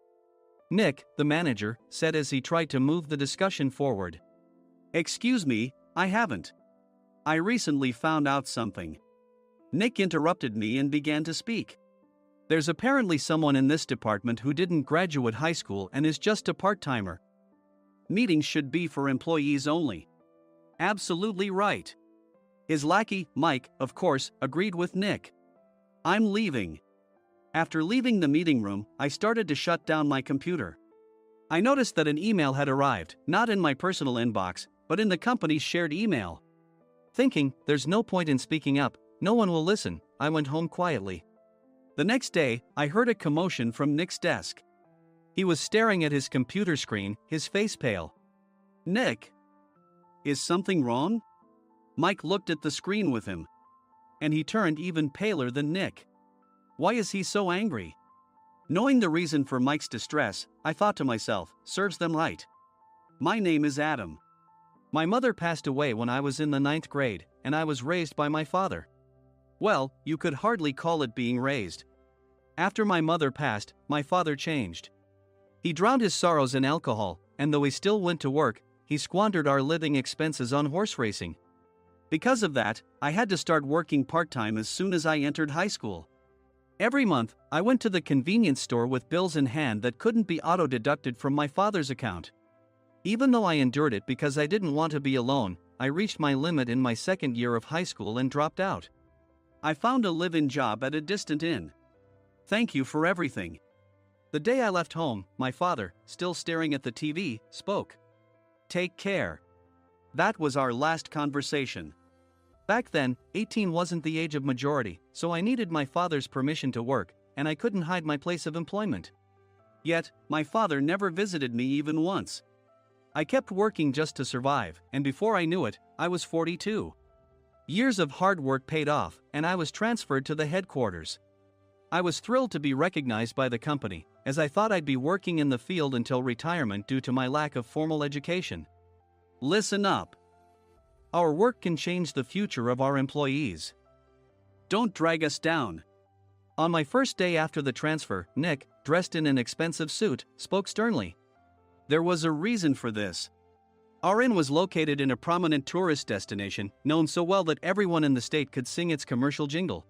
Nick, the manager, said as he tried to move the discussion forward. Excuse me, I haven't. I recently found out something. Nick interrupted me and began to speak. There's apparently someone in this department who didn't graduate high school and is just a part-timer. Meetings should be for employees only. Absolutely right. His lackey, Mike, of course, agreed with Nick. I'm leaving. After leaving the meeting room, I started to shut down my computer. I noticed that an email had arrived, not in my personal inbox, but in the company's shared email. Thinking, there's no point in speaking up, no one will listen, I went home quietly. The next day, I heard a commotion from Nick's desk. He was staring at his computer screen, his face pale. Nick! Is something wrong? Mike looked at the screen with him. And he turned even paler than Nick. Why is he so angry? Knowing the reason for Mike's distress, I thought to myself, serves them right. My name is Adam. My mother passed away when I was in the 9th grade, and I was raised by my father. Well, you could hardly call it being raised. After my mother passed, my father changed. He drowned his sorrows in alcohol, and though he still went to work, he squandered our living expenses on horse racing. Because of that, I had to start working part-time as soon as I entered high school. Every month, I went to the convenience store with bills in hand that couldn't be auto-deducted from my father's account. Even though I endured it because I didn't want to be alone, I reached my limit in my second year of high school and dropped out. I found a live-in job at a distant inn. Thank you for everything. The day I left home, my father, still staring at the TV, spoke. Take care. That was our last conversation. Back then, 18 wasn't the age of majority, so I needed my father's permission to work, and I couldn't hide my place of employment. Yet, my father never visited me even once. I kept working just to survive, and before I knew it, I was 42. Years of hard work paid off, and I was transferred to the headquarters. I was thrilled to be recognized by the company, as I thought I'd be working in the field until retirement due to my lack of formal education. Listen up. Our work can change the future of our employees. Don't drag us down. On my first day after the transfer, Nick, dressed in an expensive suit, spoke sternly. There was a reason for this. Our inn was located in a prominent tourist destination, known so well that everyone in the state could sing its commercial jingle.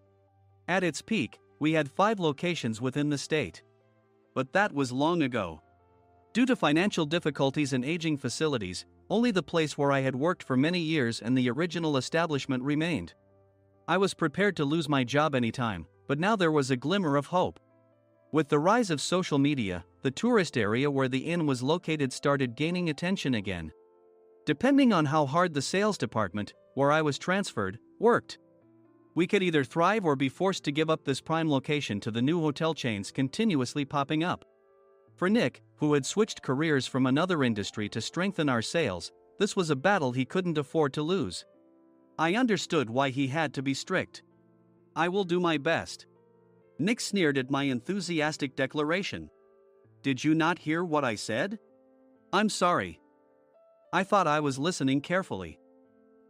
At its peak, we had 5 locations within the state. But that was long ago. Due to financial difficulties and aging facilities, only the place where I had worked for many years and the original establishment remained. I was prepared to lose my job anytime, but now there was a glimmer of hope. With the rise of social media, the tourist area where the inn was located started gaining attention again. Depending on how hard the sales department, where I was transferred, worked, we could either thrive or be forced to give up this prime location to the new hotel chains continuously popping up. For Nick, who had switched careers from another industry to strengthen our sales, this was a battle he couldn't afford to lose. I understood why he had to be strict. I will do my best. Nick sneered at my enthusiastic declaration. Did you not hear what I said? I'm sorry. I thought I was listening carefully.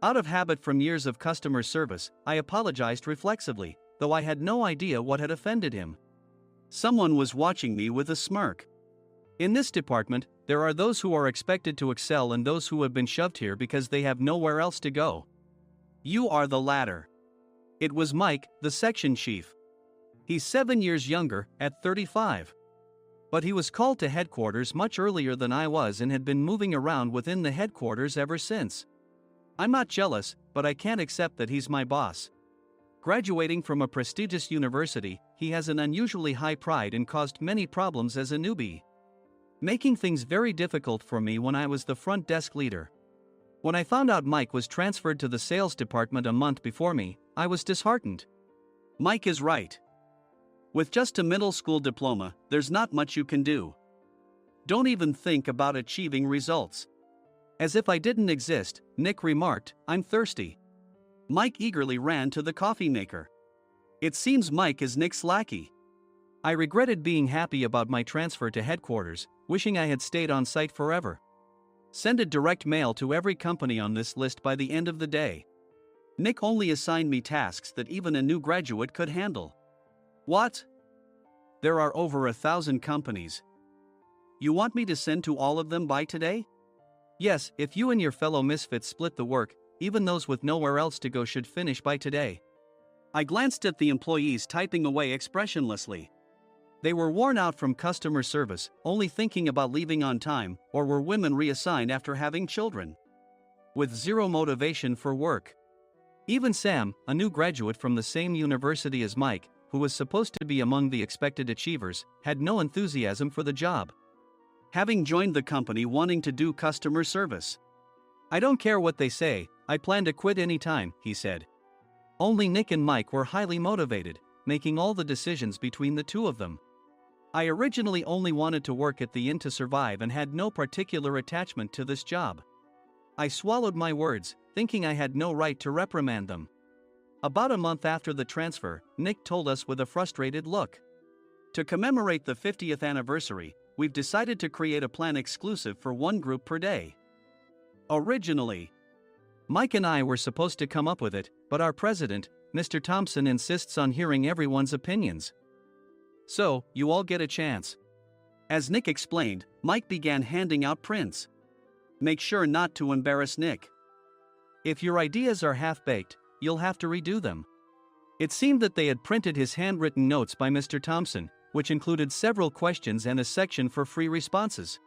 Out of habit from years of customer service, I apologized reflexively, though I had no idea what had offended him. Someone was watching me with a smirk. In this department, there are those who are expected to excel and those who have been shoved here because they have nowhere else to go. You are the latter. It was Mike, the section chief. He's 7 years younger, at 35. But he was called to headquarters much earlier than I was and had been moving around within the headquarters ever since. I'm not jealous, but I can't accept that he's my boss. Graduating from a prestigious university, he has an unusually high pride and caused many problems as a newbie, making things very difficult for me when I was the front desk leader. When I found out Mike was transferred to the sales department a month before me, I was disheartened. Mike is right. With just a middle school diploma, there's not much you can do. Don't even think about achieving results. As if I didn't exist, Nick remarked, I'm thirsty. Mike eagerly ran to the coffee maker. It seems Mike is Nick's lackey. I regretted being happy about my transfer to headquarters, wishing I had stayed on site forever. Send a direct mail to every company on this list by the end of the day. Nick only assigned me tasks that even a new graduate could handle. What? There are over 1,000 companies. You want me to send to all of them by today? Yes, if you and your fellow misfits split the work, even those with nowhere else to go should finish by today. I glanced at the employees typing away expressionlessly. They were worn out from customer service, only thinking about leaving on time, or were women reassigned after having children, with zero motivation for work. Even Sam, a new graduate from the same university as Mike, who was supposed to be among the expected achievers, had no enthusiasm for the job, having joined the company wanting to do customer service. I don't care what they say, I plan to quit anytime, he said. Only Nick and Mike were highly motivated, making all the decisions between the two of them. I originally only wanted to work at the inn to survive and had no particular attachment to this job. I swallowed my words, thinking I had no right to reprimand them. About a month after the transfer, Nick told us with a frustrated look. To commemorate the 50th anniversary, we've decided to create a plan exclusive for one group per day. Originally, Mike and I were supposed to come up with it, but our president, Mr. Thompson, insists on hearing everyone's opinions. So, you all get a chance. As Nick explained, Mike began handing out prints. Make sure not to embarrass Nick. If your ideas are half-baked, you'll have to redo them. It seemed that they had printed his handwritten notes by Mr. Thompson, which included several questions and a section for free responses.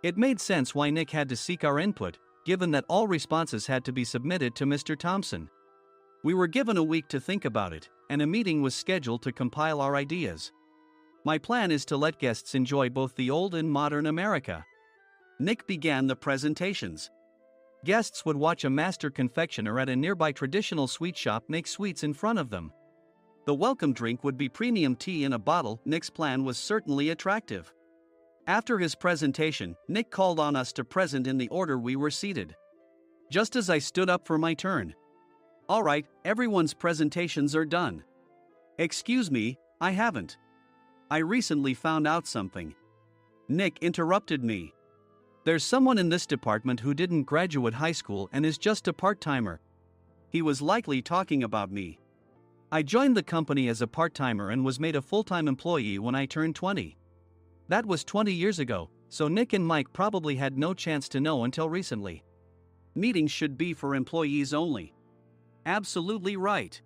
It made sense why Nick had to seek our input, given that all responses had to be submitted to Mr. Thompson. We were given a week to think about it, and a meeting was scheduled to compile our ideas. My plan is to let guests enjoy both the old and modern America. Nick began the presentations. Guests would watch a master confectioner at a nearby traditional sweet shop make sweets in front of them. The welcome drink would be premium tea in a bottle. Nick's plan was certainly attractive. After his presentation, Nick called on us to present in the order we were seated. Just as I stood up for my turn. "All right, everyone's presentations are done." "Excuse me, I haven't. I recently found out something." Nick interrupted me. "There's someone in this department who didn't graduate high school and is just a part-timer." He was likely talking about me. I joined the company as a part-timer and was made a full-time employee when I turned 20. That was 20 years ago, so Nick and Mike probably had no chance to know until recently. Meetings should be for employees only. Absolutely right.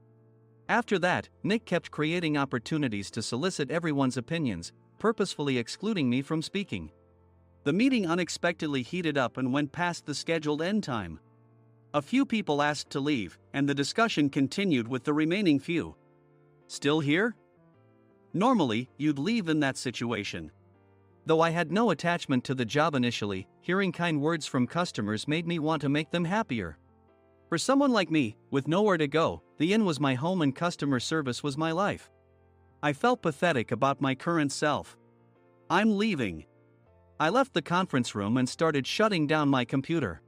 After that, Nick kept creating opportunities to solicit everyone's opinions, purposefully excluding me from speaking. The meeting unexpectedly heated up and went past the scheduled end time. A few people asked to leave, and the discussion continued with the remaining few. "Still here?" Normally, you'd leave in that situation. Though I had no attachment to the job initially, hearing kind words from customers made me want to make them happier. For someone like me, with nowhere to go, the inn was my home and customer service was my life. I felt pathetic about my current self. "I'm leaving." I left the conference room and started shutting down my computer.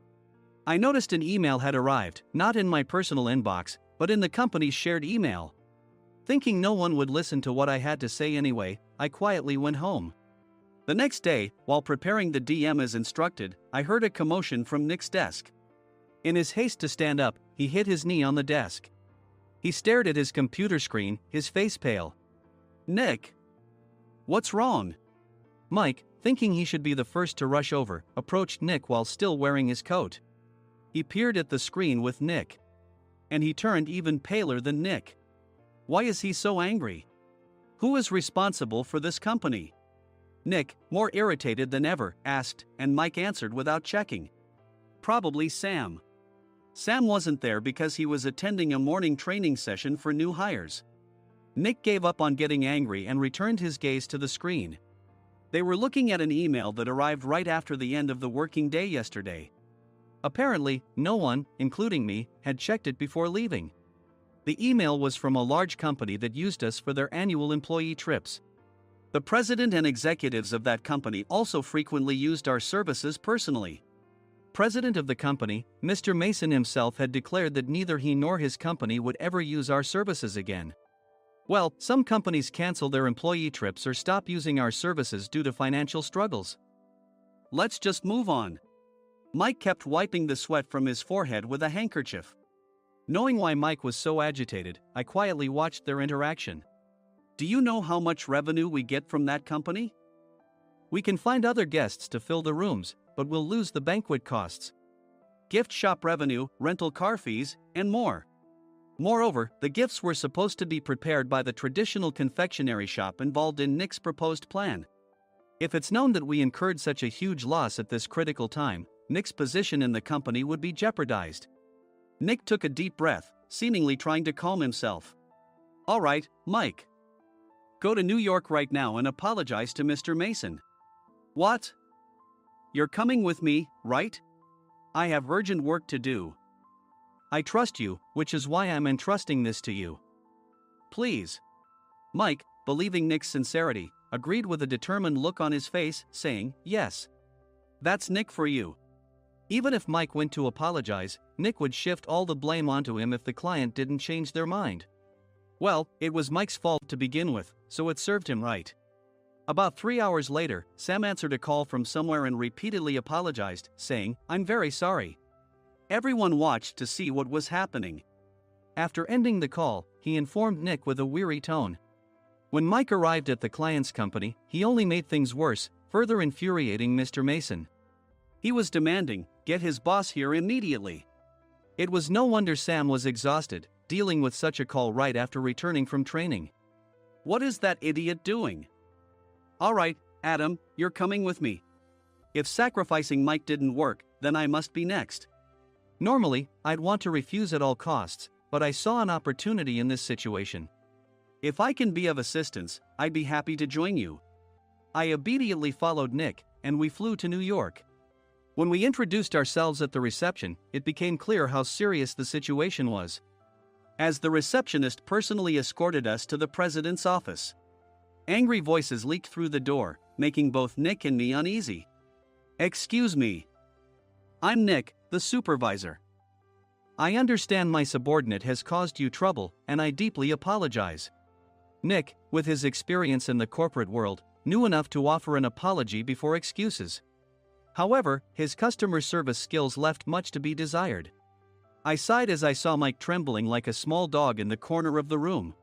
I noticed an email had arrived, not in my personal inbox, but in the company's shared email. Thinking no one would listen to what I had to say anyway, I quietly went home. The next day, while preparing the DM as instructed, I heard a commotion from Nick's desk. In his haste to stand up, he hit his knee on the desk. He stared at his computer screen, his face pale. "Nick! What's wrong?" Mike, thinking he should be the first to rush over, approached Nick while still wearing his coat. He peered at the screen with Nick. And he turned even paler than Nick. Why is he so angry? Who is responsible for this company? Nick, more irritated than ever, asked, and Mike answered without checking. Probably Sam. Sam wasn't there because he was attending a morning training session for new hires. Nick gave up on getting angry and returned his gaze to the screen. They were looking at an email that arrived right after the end of the working day yesterday. Apparently, no one, including me, had checked it before leaving. The email was from a large company that used us for their annual employee trips. The president and executives of that company also frequently used our services personally. President of the company, Mr. Mason himself had declared that neither he nor his company would ever use our services again. Well, some companies cancel their employee trips or stop using our services due to financial struggles. Let's just move on. Mike kept wiping the sweat from his forehead with a handkerchief. Knowing why Mike was so agitated, I quietly watched their interaction. "Do you know how much revenue we get from that company?" "We can find other guests to fill the rooms, but we'll lose the banquet costs. Gift shop revenue, rental car fees, and more. Moreover, the gifts were supposed to be prepared by the traditional confectionery shop involved in Nick's proposed plan. If it's known that we incurred such a huge loss at this critical time, Nick's position in the company would be jeopardized." Nick took a deep breath, seemingly trying to calm himself. "All right, Mike. Go to New York right now and apologize to Mr. Mason." "What? You're coming with me, right? I have urgent work to do." "I trust you, which is why I'm entrusting this to you." "Please." Mike, believing Nick's sincerity, agreed with a determined look on his face, saying, "Yes. That's Nick for you." Even if Mike went to apologize, Nick would shift all the blame onto him if the client didn't change their mind. Well, it was Mike's fault to begin with, so it served him right. About 3 hours later, Sam answered a call from somewhere and repeatedly apologized, saying, "I'm very sorry." Everyone watched to see what was happening. After ending the call, he informed Nick with a weary tone. When Mike arrived at the client's company, he only made things worse, further infuriating Mr. Mason. He was demanding, "Get his boss here immediately." It was no wonder Sam was exhausted, dealing with such a call right after returning from training. "What is that idiot doing?" "All right, Adam, you're coming with me." If sacrificing Mike didn't work, then I must be next. Normally, I'd want to refuse at all costs, but I saw an opportunity in this situation. If I can be of assistance, I'd be happy to join you. I obediently followed Nick, and we flew to New York. When we introduced ourselves at the reception, it became clear how serious the situation was, as the receptionist personally escorted us to the president's office. Angry voices leaked through the door, making both Nick and me uneasy. "Excuse me. I'm Nick, the supervisor. I understand my subordinate has caused you trouble, and I deeply apologize." Nick, with his experience in the corporate world, knew enough to offer an apology before excuses. However, his customer service skills left much to be desired. I sighed as I saw Mike trembling like a small dog in the corner of the room.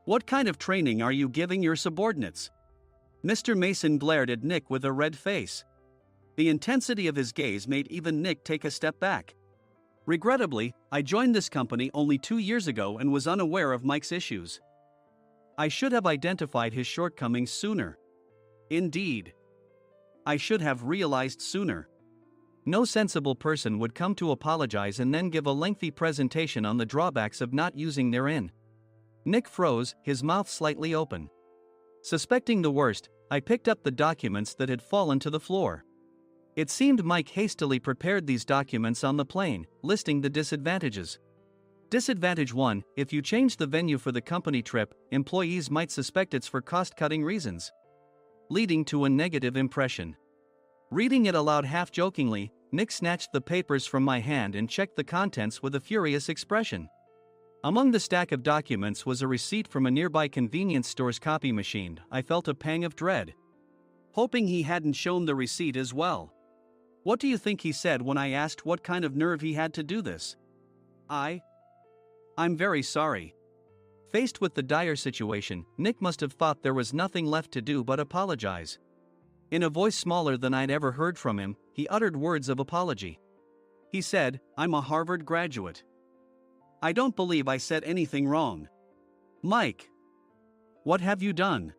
"What kind of training are you giving your subordinates?" Mr. Mason glared at Nick with a red face. The intensity of his gaze made even Nick take a step back. Regrettably, I joined this company only 2 years ago and was unaware of Mike's issues. I should have identified his shortcomings sooner. Indeed, I should have realized sooner. No sensible person would come to apologize and then give a lengthy presentation on the drawbacks of not using their in. Nick froze, his mouth slightly open. Suspecting the worst, I picked up the documents that had fallen to the floor. It seemed Mike hastily prepared these documents on the plane, listing the disadvantages. Disadvantage 1: if you change the venue for the company trip, employees might suspect it's for cost-cutting reasons, leading to a negative impression. Reading it aloud half-jokingly, Nick snatched the papers from my hand and checked the contents with a furious expression. Among the stack of documents was a receipt from a nearby convenience store's copy machine. I felt a pang of dread, hoping he hadn't shown the receipt as well. What do you think he said when I asked what kind of nerve he had to do this? I'm very sorry." Faced with the dire situation, Nick must have thought there was nothing left to do but apologize. In a voice smaller than I'd ever heard from him, he uttered words of apology. He said, "I'm a Harvard graduate. I don't believe I said anything wrong." "Mike, what have you done?"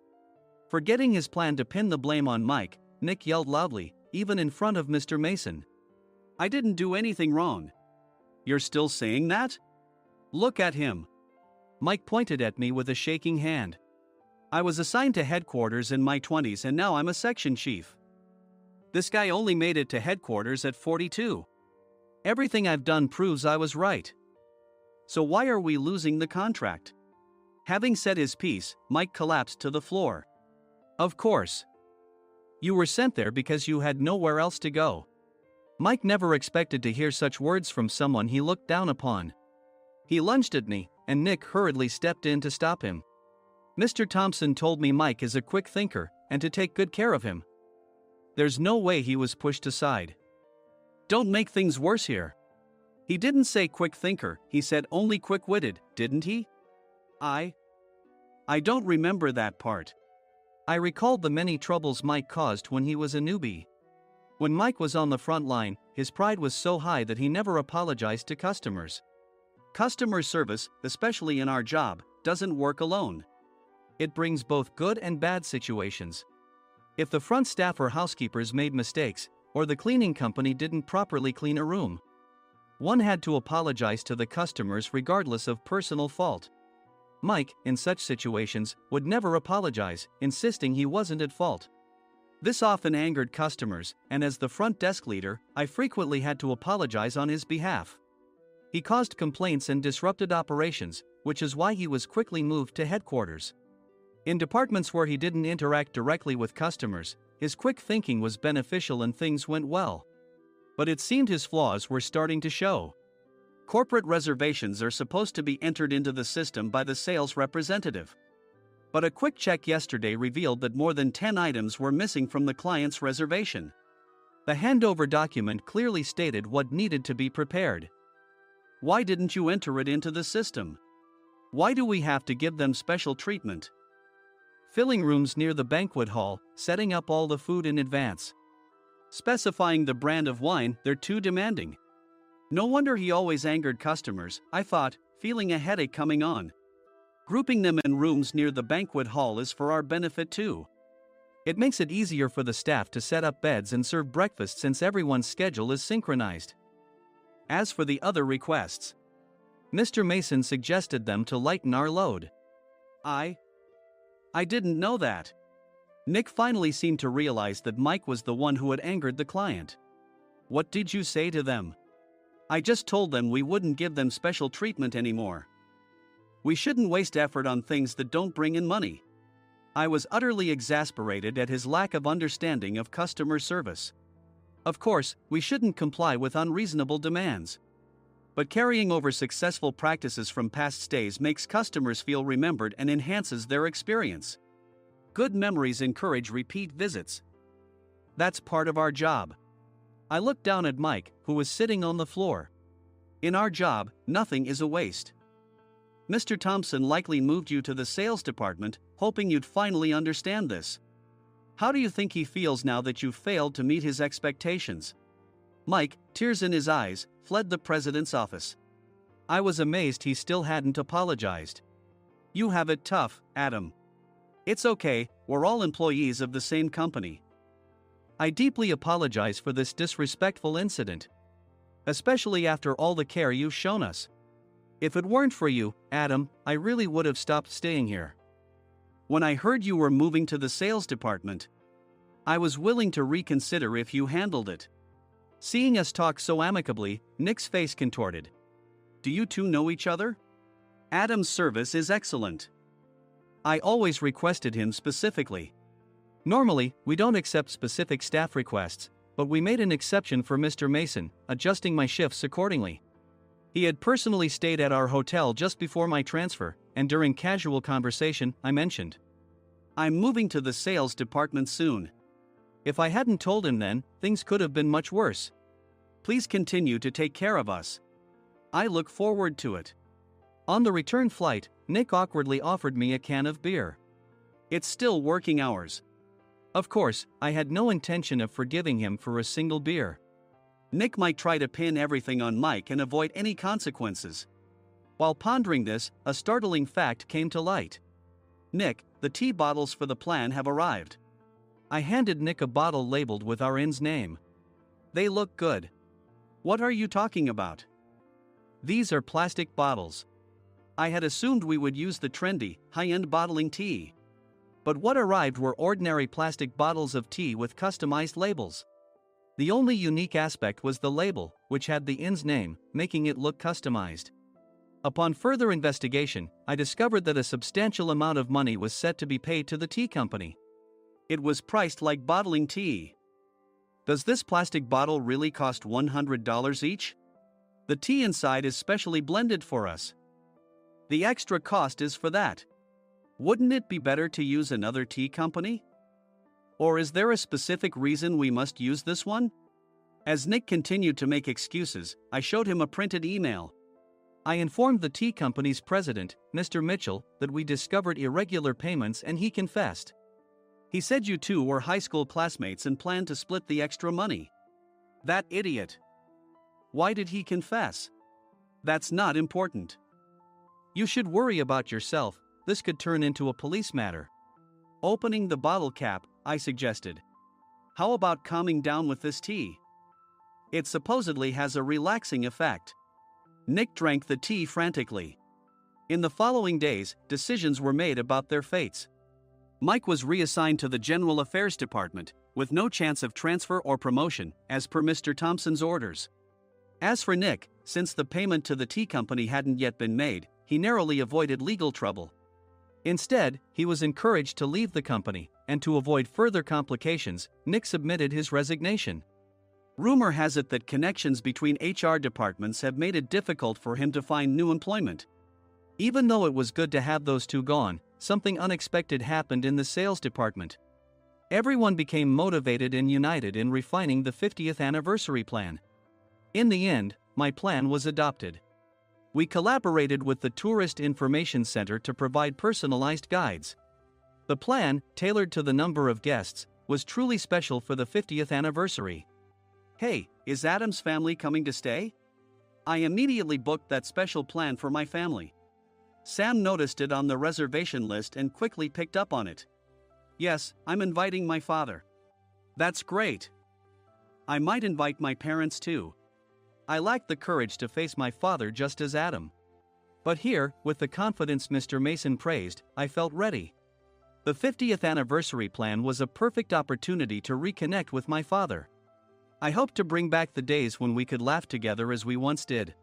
Forgetting his plan to pin the blame on Mike, Nick yelled loudly, even in front of Mr. Mason. "I didn't do anything wrong." "You're still saying that? Look at him." Mike pointed at me with a shaking hand. "I was assigned to headquarters in my 20s and now I'm a section chief. This guy only made it to headquarters at 42. Everything I've done proves I was right. So why are we losing the contract?" Having said his piece, Mike collapsed to the floor. "Of course. You were sent there because you had nowhere else to go." Mike never expected to hear such words from someone he looked down upon. He lunged at me, and Nick hurriedly stepped in to stop him. "Mr. Thompson told me Mike is a quick thinker, and to take good care of him." There's no way he was pushed aside. "Don't make things worse here. He didn't say quick thinker, he said only quick-witted, didn't he?" I don't remember that part." I recalled the many troubles Mike caused when he was a newbie. When Mike was on the front line, his pride was so high that he never apologized to customers. Customer service, especially in our job, doesn't work alone. It brings both good and bad situations. If the front staff or housekeepers made mistakes, or the cleaning company didn't properly clean a room, one had to apologize to the customers regardless of personal fault. Mike, in such situations, would never apologize, insisting he wasn't at fault. This often angered customers, and as the front desk leader, I frequently had to apologize on his behalf. He caused complaints and disrupted operations, which is why he was quickly moved to headquarters. In departments where he didn't interact directly with customers, his quick thinking was beneficial and things went well. But it seemed his flaws were starting to show. Corporate reservations are supposed to be entered into the system by the sales representative. But a quick check yesterday revealed that more than 10 items were missing from the client's reservation. The handover document clearly stated what needed to be prepared. Why didn't you enter it into the system? Why do we have to give them special treatment? Filling rooms near the banquet hall, setting up all the food in advance. Specifying the brand of wine, they're too demanding. No wonder he always angered customers, I thought, feeling a headache coming on. Grouping them in rooms near the banquet hall is for our benefit too. It makes it easier for the staff to set up beds and serve breakfast since everyone's schedule is synchronized. As for the other requests, Mr. Mason suggested them to lighten our load. I didn't know that. Nick finally seemed to realize that Mike was the one who had angered the client. What did you say to them? I just told them we wouldn't give them special treatment anymore. We shouldn't waste effort on things that don't bring in money. I was utterly exasperated at his lack of understanding of customer service. Of course, we shouldn't comply with unreasonable demands. But carrying over successful practices from past stays makes customers feel remembered and enhances their experience. Good memories encourage repeat visits. That's part of our job. I looked down at Mike, who was sitting on the floor. In our job, nothing is a waste. Mr. Thompson likely moved you to the sales department, hoping you'd finally understand this. How do you think he feels now that you've failed to meet his expectations? Mike, tears in his eyes, fled the president's office. I was amazed he still hadn't apologized. You have it tough, Adam. It's okay, we're all employees of the same company. I deeply apologize for this disrespectful incident. Especially after all the care you've shown us. If it weren't for you, Adam, I really would have stopped staying here. When I heard you were moving to the sales department, I was willing to reconsider if you handled it. Seeing us talk so amicably, Nick's face contorted. Do you two know each other? Adam's service is excellent. I always requested him specifically. Normally, we don't accept specific staff requests, but we made an exception for Mr. Mason, adjusting my shifts accordingly. He had personally stayed at our hotel just before my transfer, and during casual conversation, I mentioned, I'm moving to the sales department soon. If I hadn't told him then, things could have been much worse. Please continue to take care of us. I look forward to it. On the return flight, Nick awkwardly offered me a can of beer. It's still working hours. Of course, I had no intention of forgiving him for a single beer. Nick might try to pin everything on Mike and avoid any consequences. While pondering this, a startling fact came to light. Nick, the tea bottles for the plan have arrived. I handed Nick a bottle labeled with our inn's name. They look good. What are you talking about? These are plastic bottles. I had assumed we would use the trendy, high-end bottling tea. But what arrived were ordinary plastic bottles of tea with customized labels. The only unique aspect was the label, which had the inn's name, making it look customized. Upon further investigation, I discovered that a substantial amount of money was set to be paid to the tea company. It was priced like bottling tea. Does this plastic bottle really cost $100 each? The tea inside is specially blended for us. The extra cost is for that. Wouldn't it be better to use another tea company? Or is there a specific reason we must use this one? As Nick continued to make excuses, I showed him a printed email. I informed the tea company's president, Mr. Mitchell, that we discovered irregular payments and he confessed. He said you two were high school classmates and planned to split the extra money. That idiot. Why did he confess? That's not important. You should worry about yourself, this could turn into a police matter. Opening the bottle cap, I suggested. How about calming down with this tea? It supposedly has a relaxing effect. Nick drank the tea frantically. In the following days, decisions were made about their fates. Mike was reassigned to the General Affairs Department, with no chance of transfer or promotion, as per Mr. Thompson's orders. As for Nick, since the payment to the tea company hadn't yet been made, he narrowly avoided legal trouble. Instead, he was encouraged to leave the company, and to avoid further complications, Nick submitted his resignation. Rumor has it that connections between HR departments have made it difficult for him to find new employment. Even though it was good to have those two gone, something unexpected happened in the sales department. Everyone became motivated and united in refining the 50th anniversary plan. In the end, my plan was adopted. We collaborated with the Tourist Information Center to provide personalized guides. The plan, tailored to the number of guests, was truly special for the 50th anniversary. Hey, is Adam's family coming to stay? I immediately booked that special plan for my family. Sam noticed it on the reservation list and quickly picked up on it. Yes, I'm inviting my father. That's great. I might invite my parents too. I lacked the courage to face my father just as Adam. But here, with the confidence Mr. Mason praised, I felt ready. The 50th anniversary plan was a perfect opportunity to reconnect with my father. I hoped to bring back the days when we could laugh together as we once did.